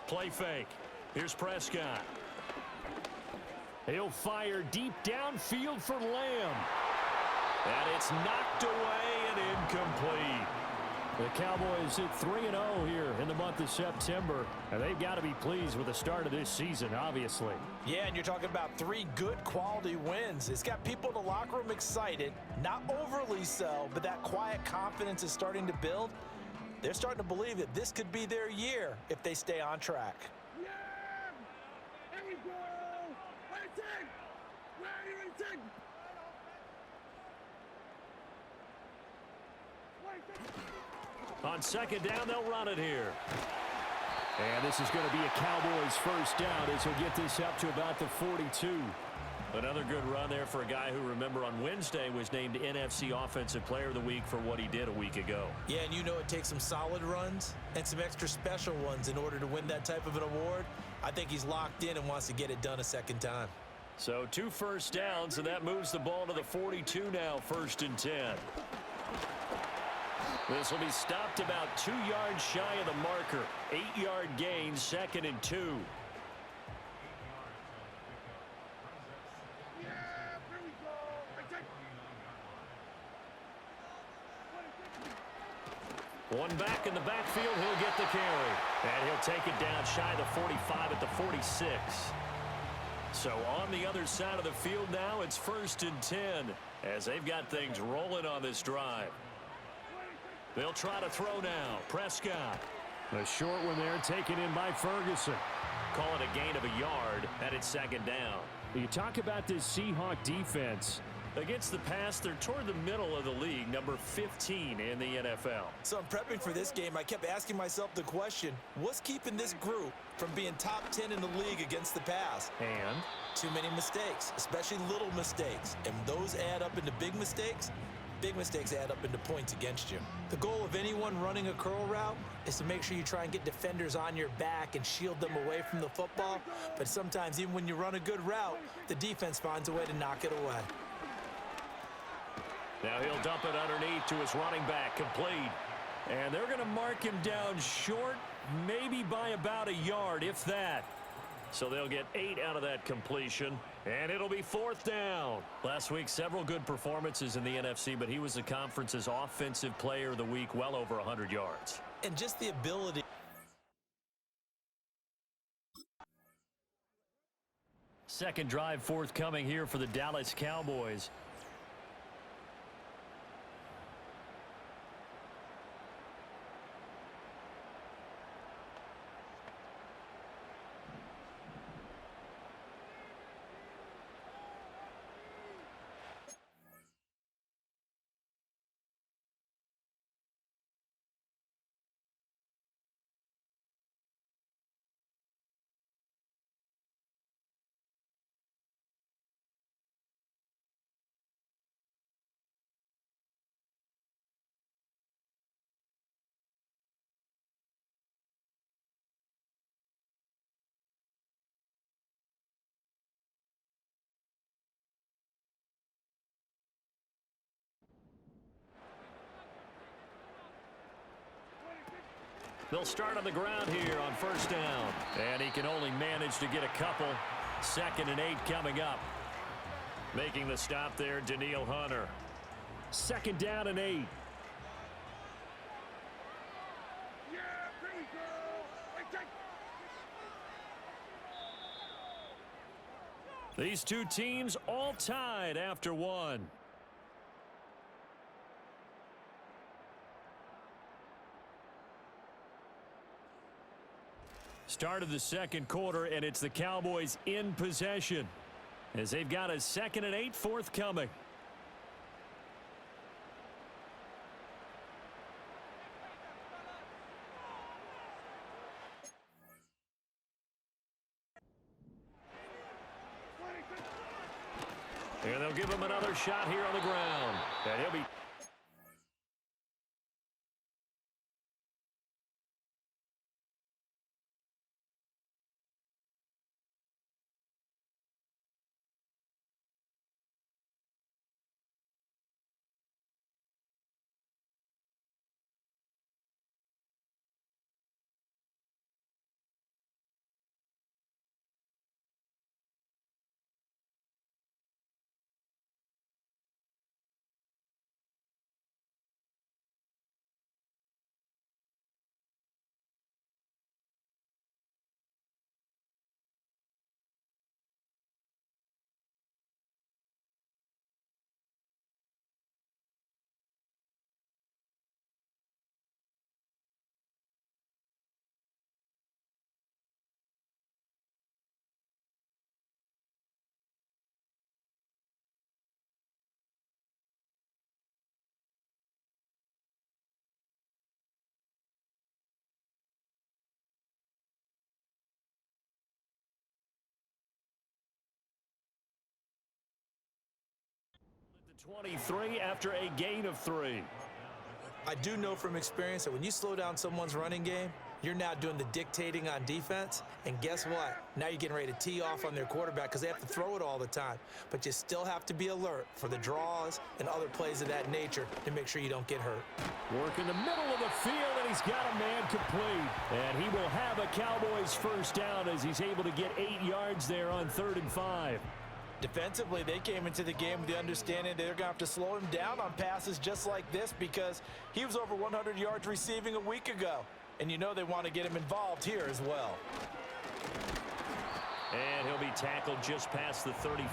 Play fake. Here's Prescott. He'll fire deep downfield for Lamb. And it's knocked away and incomplete. The Cowboys hit 3-0 here in the month of September, and they've got to be pleased with the start of this season, obviously. Yeah, and you're talking about 3 good quality wins. It's got people in the locker room excited, not overly so, but that quiet confidence is starting to build. They're starting to believe that this could be their year if they stay on track. Yeah, here we go. Where you take? Where you take? On 2nd down, they'll run it here. And this is going to be a Cowboys first down as he'll get this up to about the 42. Another good run there for a guy who, remember, on Wednesday was named NFC Offensive Player of the Week for what he did a week ago. Yeah, and you know it takes some solid runs and some extra special ones in order to win that type of an award. I think he's locked in and wants to get it done a second time. So 2 first downs, and that moves the ball to the 42 now, 1st and 10. This will be stopped about 2 yards shy of the marker. 8-yard gain, 2nd and 2. Yeah, here we go. I take. One back in the backfield, he'll get the carry. And he'll take it down shy of the 45 at the 46. So on the other side of the field now, it's 1st and 10 as they've got things rolling on this drive. They'll try to throw now. Prescott. The short one there taken in by Ferguson. Call it a gain of a yard, and it's 2nd down. You talk about this Seahawk defense. Against the pass, they're toward the middle of the league, number 15 in the NFL. So I'm prepping for this game. I kept asking myself the question, what's keeping this group from being top 10 in the league against the pass? And Too many mistakes, especially little mistakes. And those add up into big mistakes. Big mistakes add up into points against you. The goal of anyone running a curl route is to make sure you try and get defenders on your back and shield them away from the football. But sometimes, even when you run a good route, the defense finds a way to knock it away. now he'll dump it underneath to his running back, complete. And they're going to mark him down short, maybe by about a yard, if that. So they'll get 8 out of that completion, and it'll be 4th down. Last week, several good performances in the NFC, but he was the conference's offensive player of the week, well over 100 yards. And just the ability. Second drive forthcoming here for the Dallas Cowboys. They'll start on the ground here on first down. And he can only manage to get a couple. 2nd and 8 coming up. Making the stop there, Danielle Hunter. 2nd down and 8. Yeah, pretty girl. Hey, take. These two teams all tied after one. Start of the 2nd quarter, and it's the Cowboys in possession as they've got a 2nd and 8 forthcoming. And they'll give him another shot here on the ground. And he'll be... The 23 after a gain of 3. I do know from experience that when you slow down someone's running game, you're now doing the dictating on defense. And guess what? Now you're getting ready to tee off on their quarterback because they have to throw it all the time. But you still have to be alert for the draws and other plays of that nature to make sure you don't get hurt. Work in the middle of the field, and he's got a man complete. And he will have a Cowboys first down as he's able to get 8 yards there on 3rd and 5. Defensively, they came into the game with the understanding they're going to have to slow him down on passes just like this because he was over 100 yards receiving a week ago. And you know they want to get him involved here as well. And he'll be tackled just past the 30.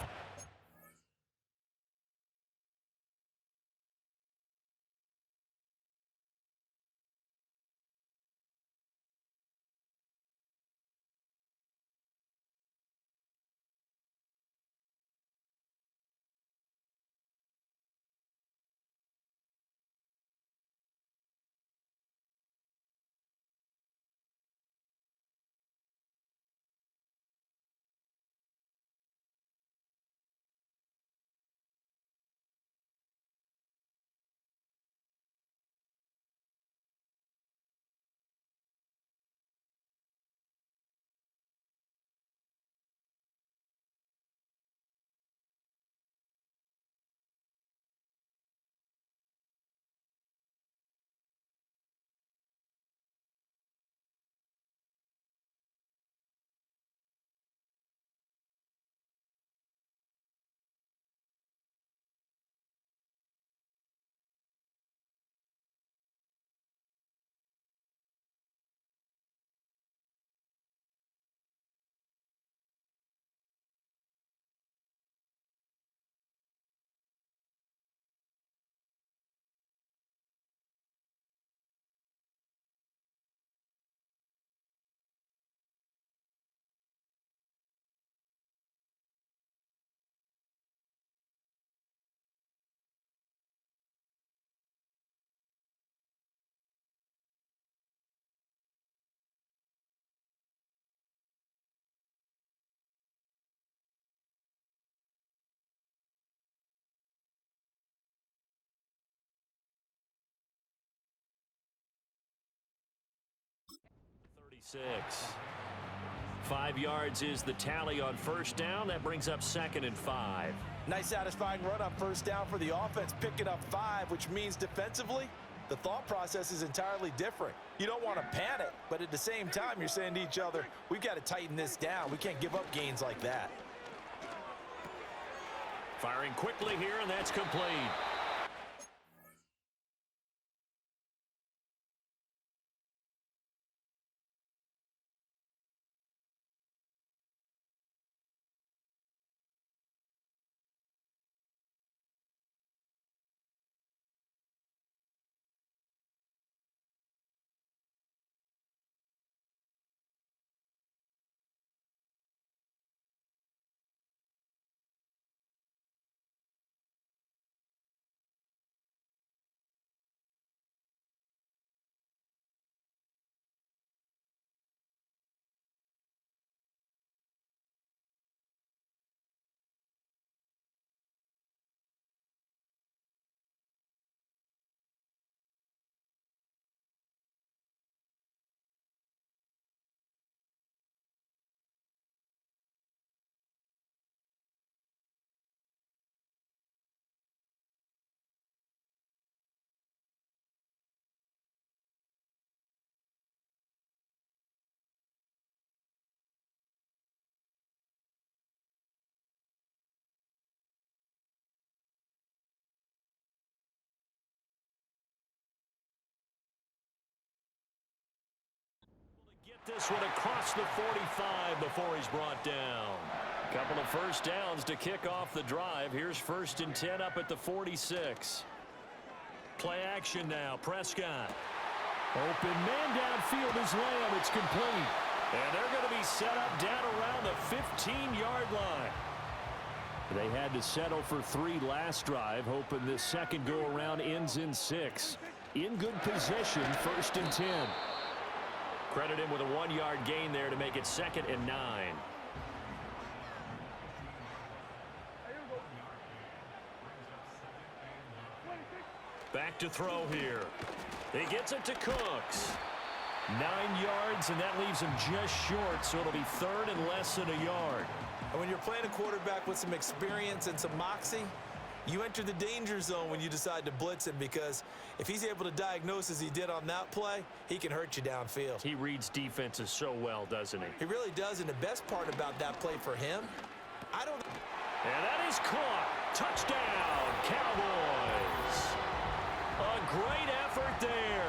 Six. 5 yards is the tally on first down. That brings up 2nd and 5. Nice satisfying run on first down for the offense, picking up 5, which means defensively, the thought process is entirely different. You don't want to panic, but at the same time, you're saying to each other, we've got to tighten this down. We can't give up gains like that. Firing quickly here, and that's complete. Get this one across the 45 before he's brought down. A couple of first downs to kick off the drive. Here's 1st and 10 up at the 46. Play action now. Prescott. Open man downfield is Lamb. It's complete. And they're going to be set up down around the 15-yard line. They had to settle for 3 last drive, hoping this second go-around ends in 6. In good position, 1st and 10. Credit him with a 1-yard gain there to make it 2nd and 9. Back to throw here. He gets it to Cooks. 9 yards, and that leaves him just short, so it'll be 3rd and less than a yard. And when you're playing a quarterback with some experience and some moxie, you enter the danger zone when you decide to blitz him, because if he's able to diagnose as he did on that play, he can hurt you downfield. He reads defenses so well, doesn't he? He really does, and the best part about that play for him, And that is caught. Touchdown, Cowboys. A great effort there.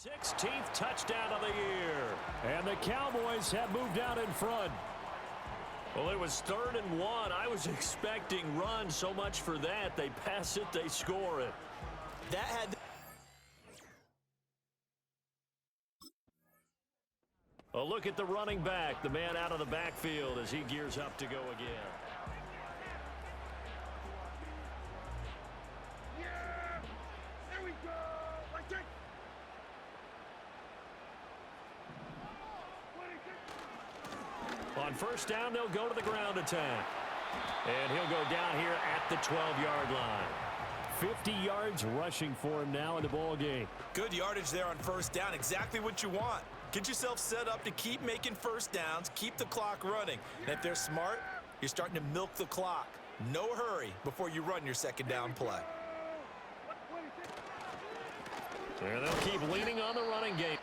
16th touchdown of the year. And the Cowboys have moved out in front. Well, it was 3rd and 1. I was expecting run, so much for that. They pass it, they score it. That had... A look at the running back, the man out of the backfield as he gears up to go again. Yeah! There we go! Like that! On first down, they'll go to the ground attack. And he'll go down here at the 12-yard line. 50 yards rushing for him now in the ball game. Good yardage there on first down. Exactly what you want. Get yourself set up to keep making first downs, keep the clock running. And if they're smart, you're starting to milk the clock. No hurry before you run your second down play. And they'll keep leaning on the running game.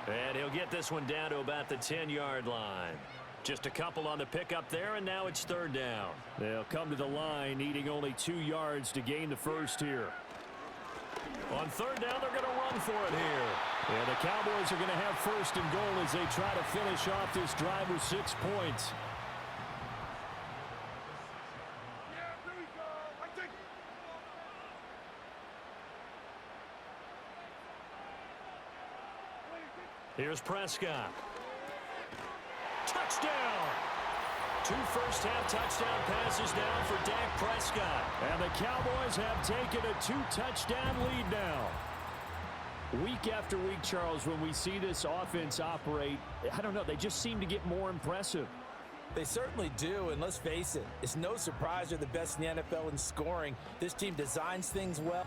And he'll get this one down to about the 10-yard line. Just a couple on the pickup there, and now it's 3rd down. They'll come to the line, needing only 2 yards to gain the first here. On 3rd down, they're going to run for it here. And the Cowboys are going to have 1st and goal as they try to finish off this drive with 6 points. Here's Prescott. Touchdown! 2 first-half touchdown passes now for Dak Prescott. And the Cowboys have taken a 2-touchdown lead now. Week after week, Charles, when we see this offense operate, I don't know, they just seem to get more impressive. They certainly do, and let's face it, it's no surprise they're the best in the NFL in scoring. This team designs things well.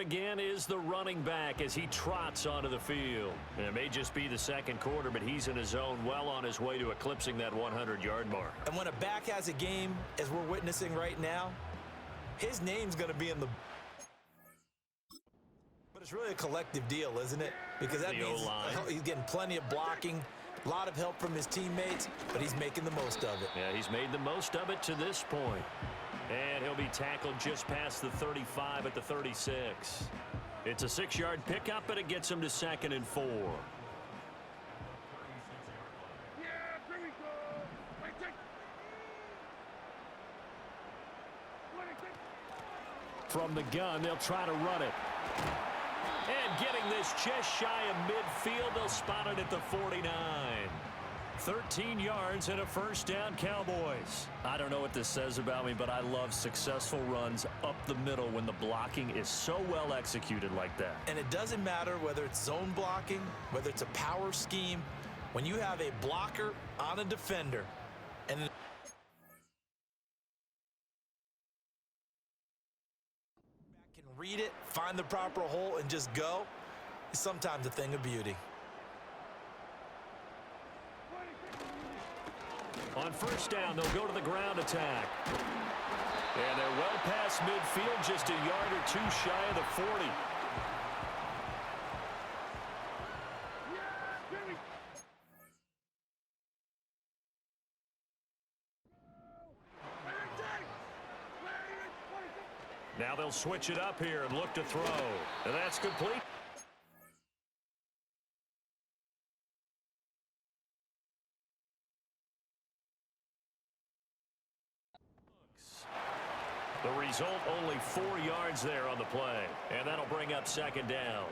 again is the running back as he trots onto the field. And it may just be the second quarter, but he's in his zone, well on his way to eclipsing that 100-yard mark. And when a back has a game, as we're witnessing right now, his name's going to be in the... But it's really a collective deal, isn't it? Because that means he's getting plenty of blocking, a lot of help from his teammates, but he's making the most of it. Yeah, he's made the most of it to this point. And he'll be tackled just past the 35 at the 36. It's a 6-yard pickup, but it gets him to 2nd and 4. Yeah, here we go. Right there. From the gun, they'll try to run it. And getting this just shy of midfield, they'll spot it at the 49. 13 yards and a first down, Cowboys. I don't know what this says about me, but I love successful runs up the middle when the blocking is so well executed like that. And it doesn't matter whether it's zone blocking, whether it's a power scheme. When you have a blocker on a defender and can read it, find the proper hole, and just go, it's sometimes a thing of beauty. On first down, they'll go to the ground attack. And they're well past midfield, just a yard or two shy of the 40. Now they'll switch it up here and look to throw. And that's complete. The result, only 4 yards there on the play. And that'll bring up 2nd down.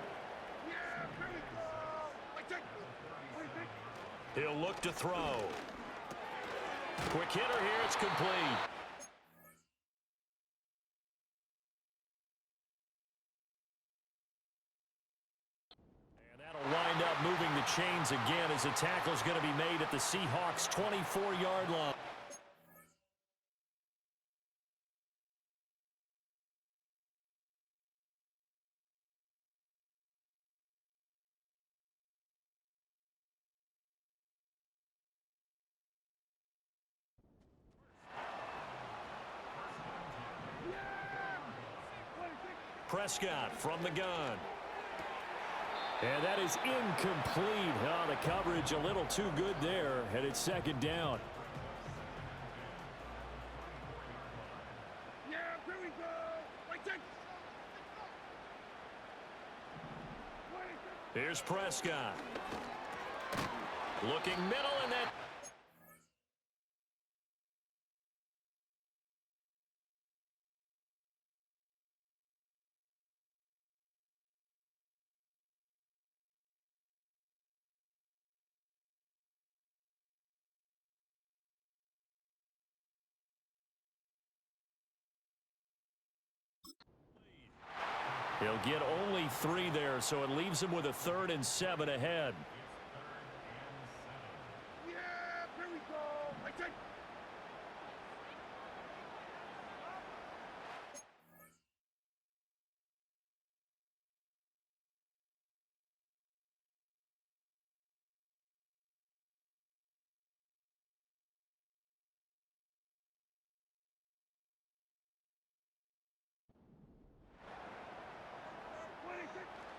He'll look to throw. Quick hitter here, it's complete. And that'll wind up moving the chains again as the tackle's going to be made at the Seahawks' 24-yard line. Prescott from the gun. And that is incomplete. Oh, the coverage a little too good there, and it's 2nd down. Yeah, here we go. Right there. Here's Prescott. Looking middle, and that... He'll get only 3 there, so it leaves him with a 3rd and 7 ahead. Yeah, here we go. Right there.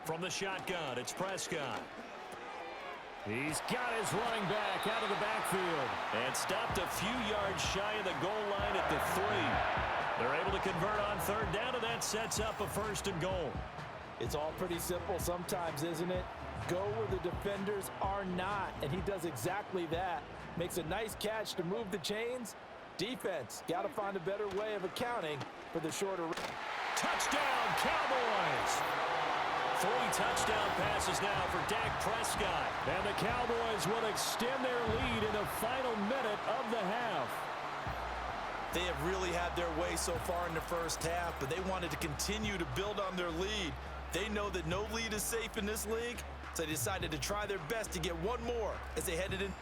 From the shotgun, it's Prescott. He's got his running back out of the backfield and stopped a few yards shy of the goal line at the 3. They're able to convert on 3rd down, and that sets up a 1st and goal. It's all pretty simple sometimes, isn't it? Go where the defenders are not, and he does exactly that. Makes a nice catch to move the chains. Defense, got to find a better way of accounting for the shorter. Touchdown, Cowboys! 3 touchdown passes now for Dak Prescott. And the Cowboys will extend their lead in the final minute of the half. They have really had their way so far in the first half, but they wanted to continue to build on their lead. They know that no lead is safe in this league, so they decided to try their best to get one more as they headed in.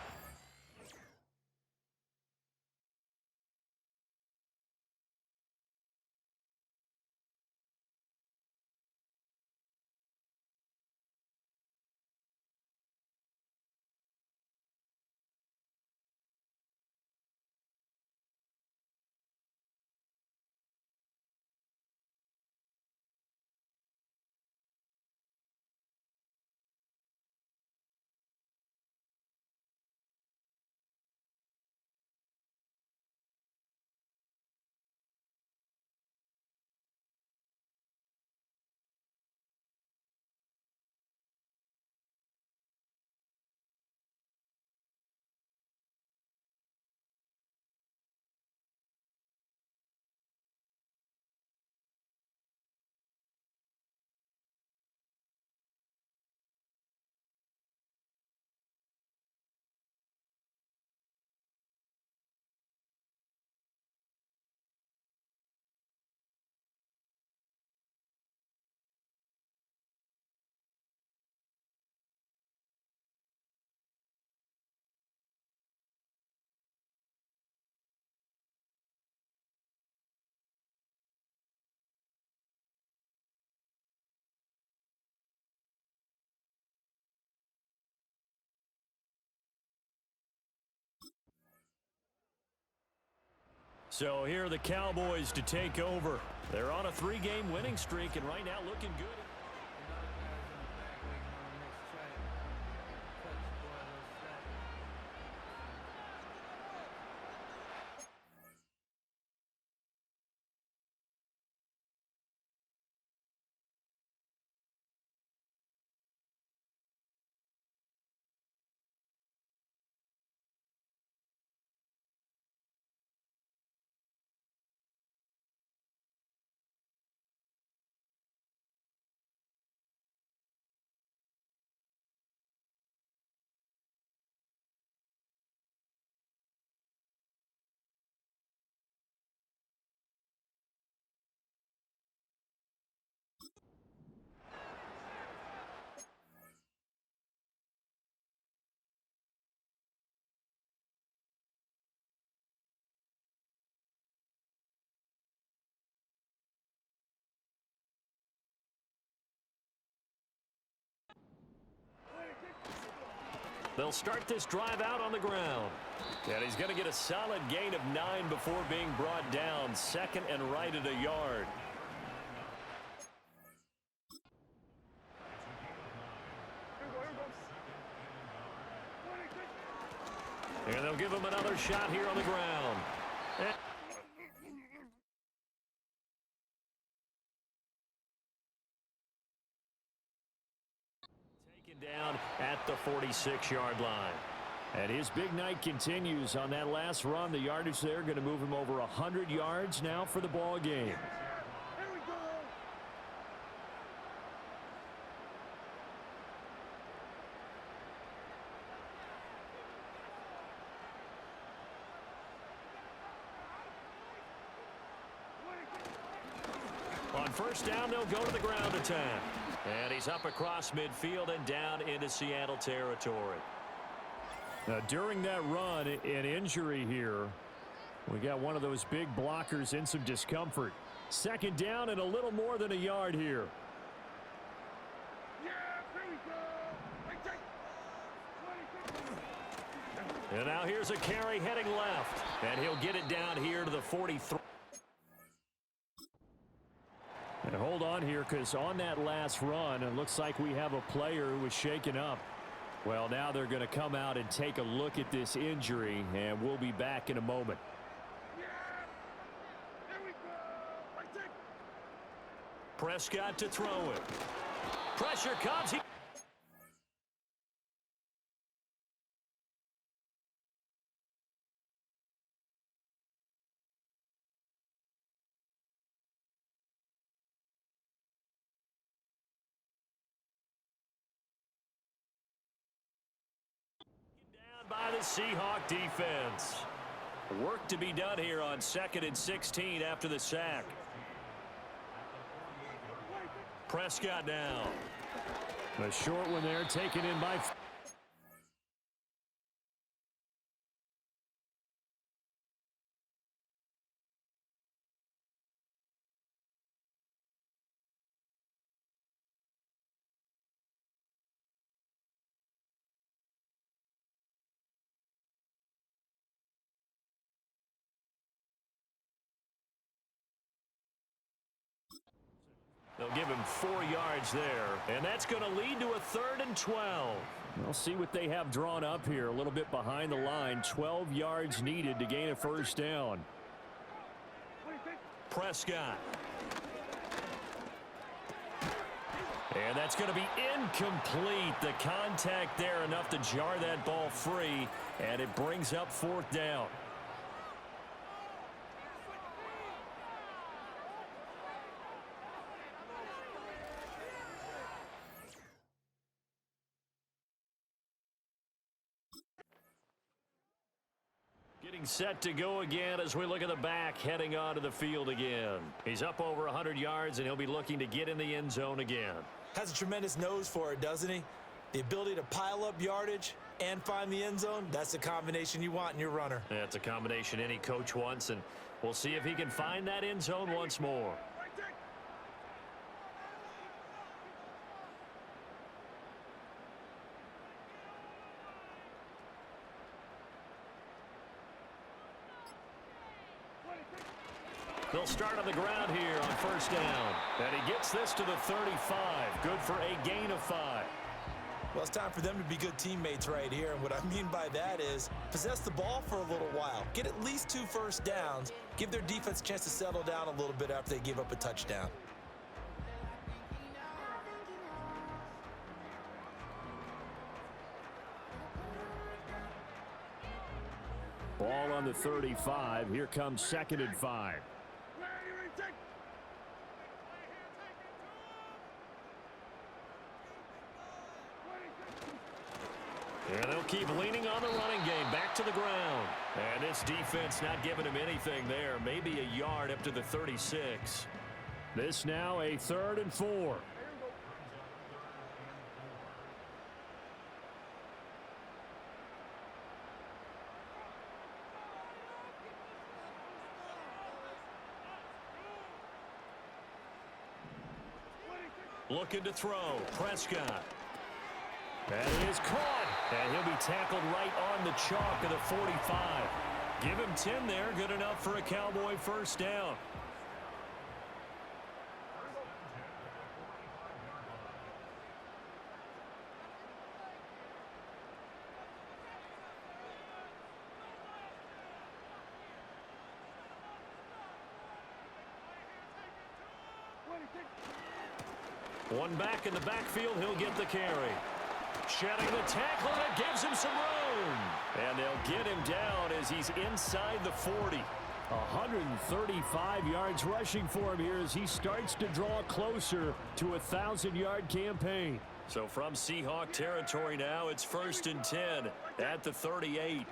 So here are the Cowboys to take over. They're on a 3-game winning streak and right now looking good. They'll start this drive out on the ground. And he's going to get a solid gain of 9 before being brought down. Second and right at a yard. And they'll give him another shot here on the ground. Taken down at the 46-yard line. And his big night continues on that last run. The yardage there going to move him over 100 yards now for the ball game. On first down, they'll go to the ground attack. And he's up across midfield and down into Seattle territory. Now, during that run, an injury here. We got one of those big blockers in some discomfort. Second down and a little more than a yard here. And now here's a carry heading left. And he'll get it down here to the 43. And hold on here, because on that last run, it looks like we have a player who was shaken up. Well, now they're going to come out and take a look at this injury, and we'll be back in a moment. Prescott to throw it. Pressure comes. By the Seahawk defense. Work to be done here on 2nd and 16 after the sack. Prescott now. A short one there taken in by... They'll give him 4 yards there, and that's going to lead to a 3rd and 12. We'll see what they have drawn up here. A little bit behind the line. 12 yards needed to gain a first down. Prescott. And that's going to be incomplete. The contact there enough to jar that ball free, and it brings up 4th down. Getting set to go again as we look at the back heading onto the field again. He's up over 100 yards, and he'll be looking to get in the end zone again. Has a tremendous nose for it, doesn't he? The ability to pile up yardage and find the end zone, that's the combination you want in your runner. That's a combination any coach wants, and we'll see if he can find that end zone once more. They'll start on the ground here on first down. And he gets this to the 35. Good for a gain of 5. Well, it's time for them to be good teammates right here. And what I mean by that is possess the ball for a little while. Get at least 2 first downs. Give their defense a chance to settle down a little bit after they give up a touchdown. Ball on the 35. Here comes 2nd and 5. And they'll keep leaning on the running game. Back to the ground. And this defense not giving him anything there. Maybe a yard up to the 36. This now a 3rd and 4. Looking to throw. Prescott. And he is caught. And he'll be tackled right on the chalk of the 45. Give him 10 there. Good enough for a Cowboy first down. One back in the backfield, he'll get the carry. Shedding the tackle, and it gives him some room. And they'll get him down as he's inside the 40. 135 yards rushing for him here as he starts to draw closer to a 1,000-yard campaign. So from Seahawk territory now, it's 1st and 10 at the 38.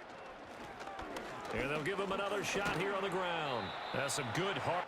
And they'll give him another shot here on the ground. That's some good heart.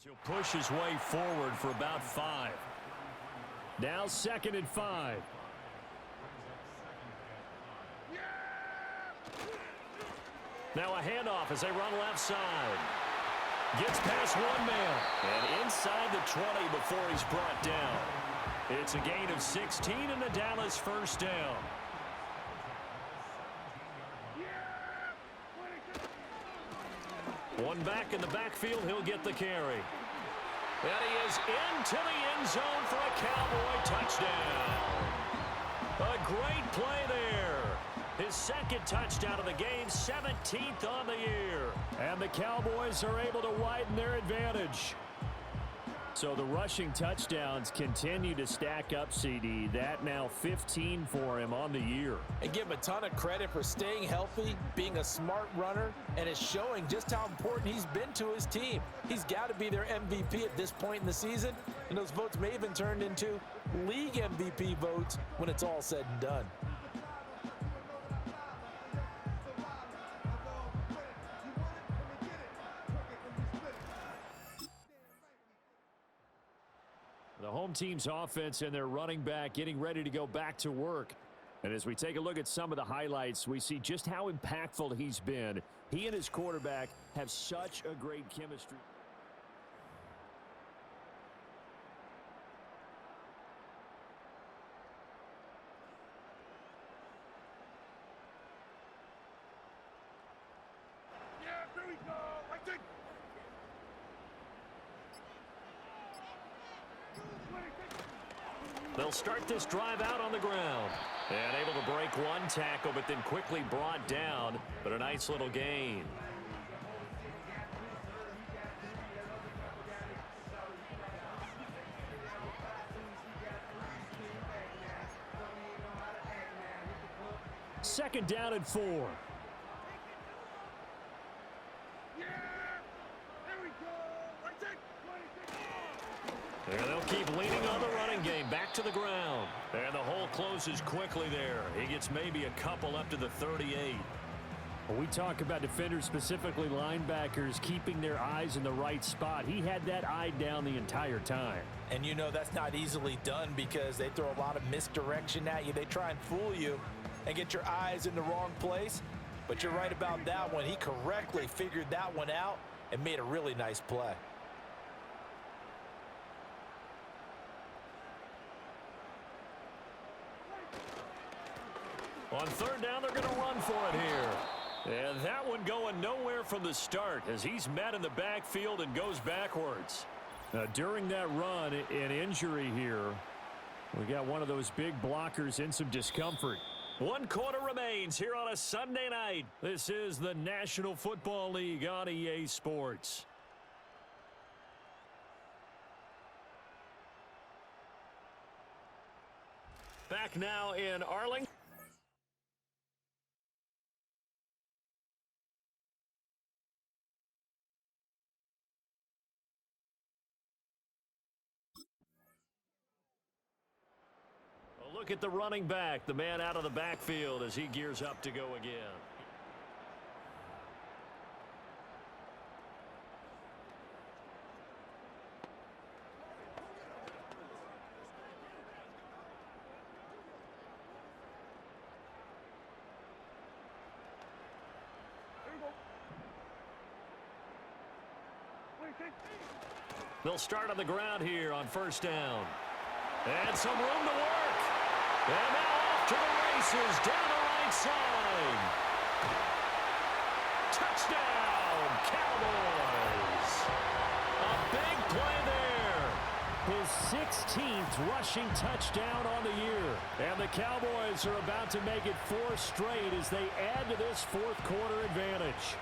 He'll push his way forward for about 5. Now 2nd and 5. Now a handoff as they run left side. Gets past one man. And inside the 20 before he's brought down. It's a gain of 16 and the Dallas first down. One back in the backfield, he'll get the carry. And he is into the end zone for a Cowboy touchdown. A great play there. His 2nd touchdown of the game, 17th on the year. And the Cowboys are able to widen their advantage. So the rushing touchdowns continue to stack up, CD. That now 15 for him on the year. And give him a ton of credit for staying healthy, being a smart runner, and it's showing just how important he's been to his team. He's got to be their MVP at this point in the season, and those votes may even turn into league MVP votes when it's all said and done. The home team's offense and their running back getting ready to go back to work. And as we take a look at some of the highlights, we see just how impactful he's been. He and his quarterback have such a great chemistry. Yeah, there we go. I think. They'll start this drive out on the ground. And able to break one tackle, but then quickly brought down. But a nice little gain. Second down and 4. Yeah, there we go. I think. And they'll keep leaning on the running game. Back to the ground. And the hole closes quickly there. He gets maybe a couple up to the 38. When we talk about defenders, specifically linebackers, keeping their eyes in the right spot, he had that eye down the entire time. And you know that's not easily done because they throw a lot of misdirection at you. They try and fool you and get your eyes in the wrong place. But you're right about that one. He correctly figured that one out and made a really nice play. On third down, they're going to run for it here. And that one going nowhere from the start as he's met in the backfield and goes backwards. During that run, an injury here. We got one of those big blockers in some discomfort. 1 quarter remains here on a Sunday night. This is the National Football League on EA Sports. Back now in Arlington. Look at the running back, the man out of the backfield as he gears up to go again. There we go. Wait, think. They'll start on the ground here on first down. And some room to work. And now off to the races down the right side. Touchdown, Cowboys. A big play there. His 16th rushing touchdown on the year. And the Cowboys are about to make it 4 straight as they add to this fourth quarter advantage.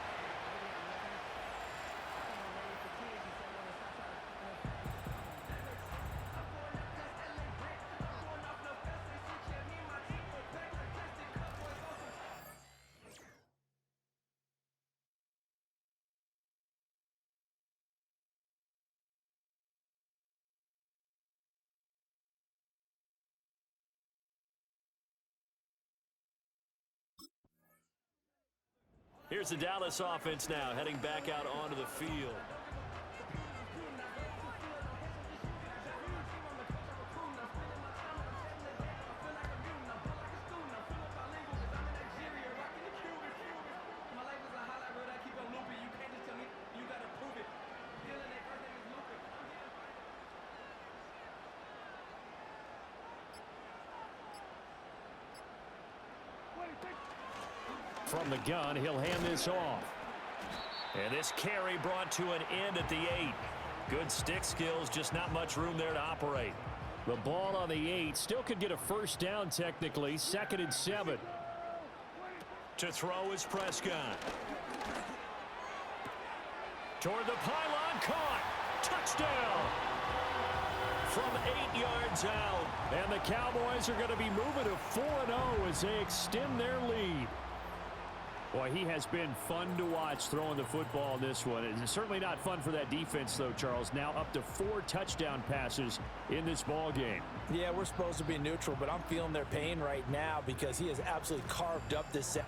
Here's the Dallas offense now heading back out onto the field. From the gun, he'll hand this off. And this carry brought to an end at the 8. Good stick skills, just not much room there to operate. The ball on the 8 still could get a first down technically. 2nd and 7. To throw is Prescott. Toward the pylon, caught. Touchdown. From 8 yards out. And the Cowboys are going to be moving to 4-0 as they extend their lead. Boy, he has been fun to watch throwing the football in this one. It's certainly not fun for that defense, though, Charles. Now up to 4 touchdown passes in this ball game. Yeah, we're supposed to be neutral, but I'm feeling their pain right now because he has absolutely carved up this set.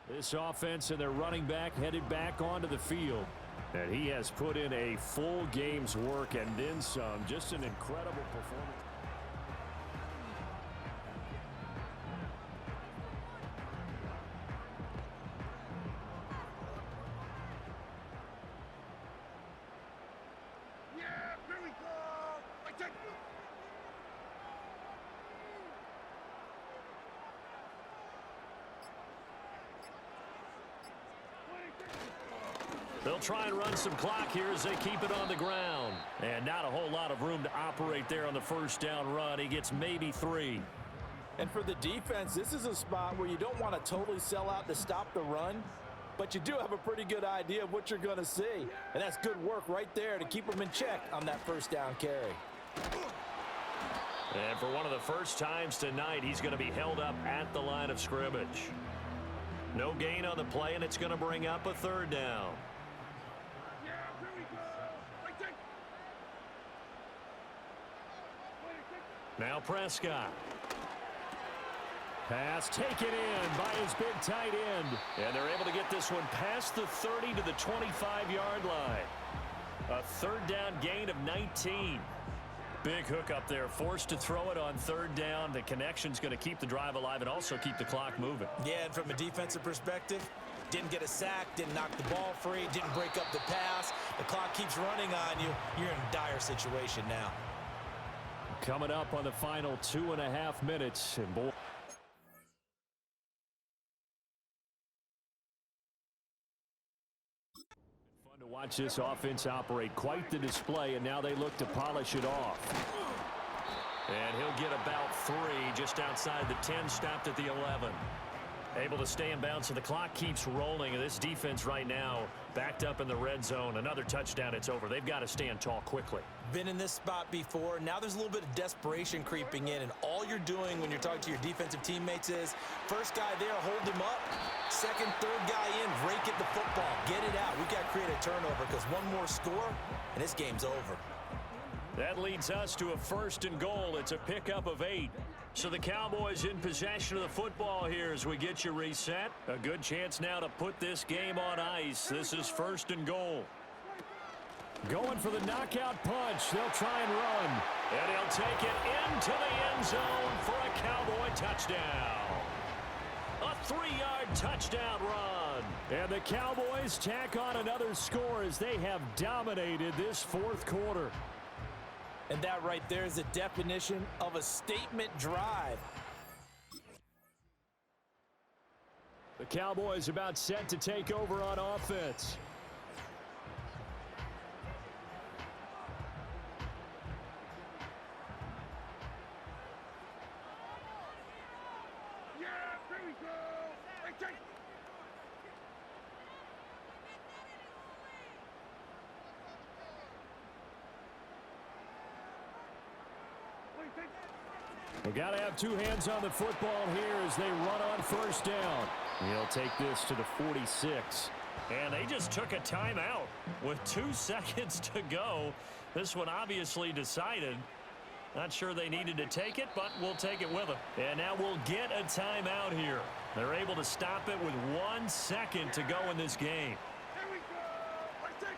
This offense and their running back headed back onto the field. And he has put in a full game's work and then some. Just an incredible performance. They'll try and run some clock here as they keep it on the ground. And not a whole lot of room to operate there on the first down run. He gets maybe 3. And for the defense, this is a spot where you don't want to totally sell out to stop the run, but you do have a pretty good idea of what you're going to see. And that's good work right there to keep them in check on that first down carry. And for one of the first times tonight, he's going to be held up at the line of scrimmage. No gain on the play, and it's going to bring up a 3rd down. Now Prescott. Pass taken in by his big tight end. And they're able to get this one past the 30 to the 25-yard line. A 3rd down gain of 19. Big hook up there, forced to throw it on 3rd down. The connection's going to keep the drive alive and also keep the clock moving. Yeah, and from a defensive perspective, didn't get a sack, didn't knock the ball free, didn't break up the pass. The clock keeps running on you. You're in a dire situation now. Coming up on the final 2.5 minutes. And boy, fun to watch this offense operate. Quite the display, and now they look to polish it off. And he'll get about 3 just outside the 10, stopped at the 11. Able to stay in bounds, so the clock keeps rolling. And this defense right now backed up in the red zone. Another touchdown, it's over. They've got to stand tall quickly. Been in this spot before. Now there's a little bit of desperation creeping in, and all you're doing when you're talking to your defensive teammates is first guy there, hold him up. Second, third guy in, rake at the football. Get it out. We've got to create a turnover because one more score, and this game's over. That leads us to a 1st and goal. It's a pickup of 8. So the Cowboys in possession of the football here as we get you reset. A good chance now to put this game on ice. This is 1st and goal. Going for the knockout punch. They'll try and run. And he'll take it into the end zone for a Cowboy touchdown. A 3-yard touchdown run. And the Cowboys tack on another score as they have dominated this 4th quarter. And that right there is the definition of a statement drive. The Cowboys about set to take over on offense. Yeah, here we go. Hey, take. We got to have 2 hands on the football here as they run on 1st down. He'll take this to the 46. And they just took a timeout with 2 seconds to go. This one obviously decided. Not sure they needed to take it, but we'll take it with them. And now we'll get a timeout here. They're able to stop it with 1 second to go in this game. Here we go. Hey, take.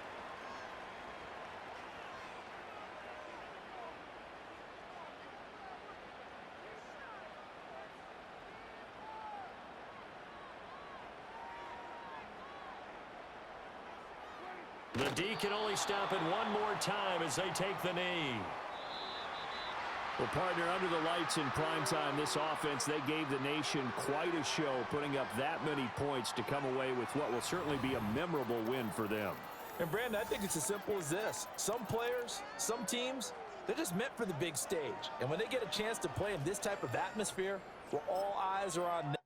The D can only stop it 1 more time as they take the knee. Well, partner, under the lights in primetime, this offense, they gave the nation quite a show, putting up that many points to come away with what will certainly be a memorable win for them. And, Brandon, I think it's as simple as this. Some players, some teams, they're just meant for the big stage. And when they get a chance to play in this type of atmosphere, where all eyes are on them,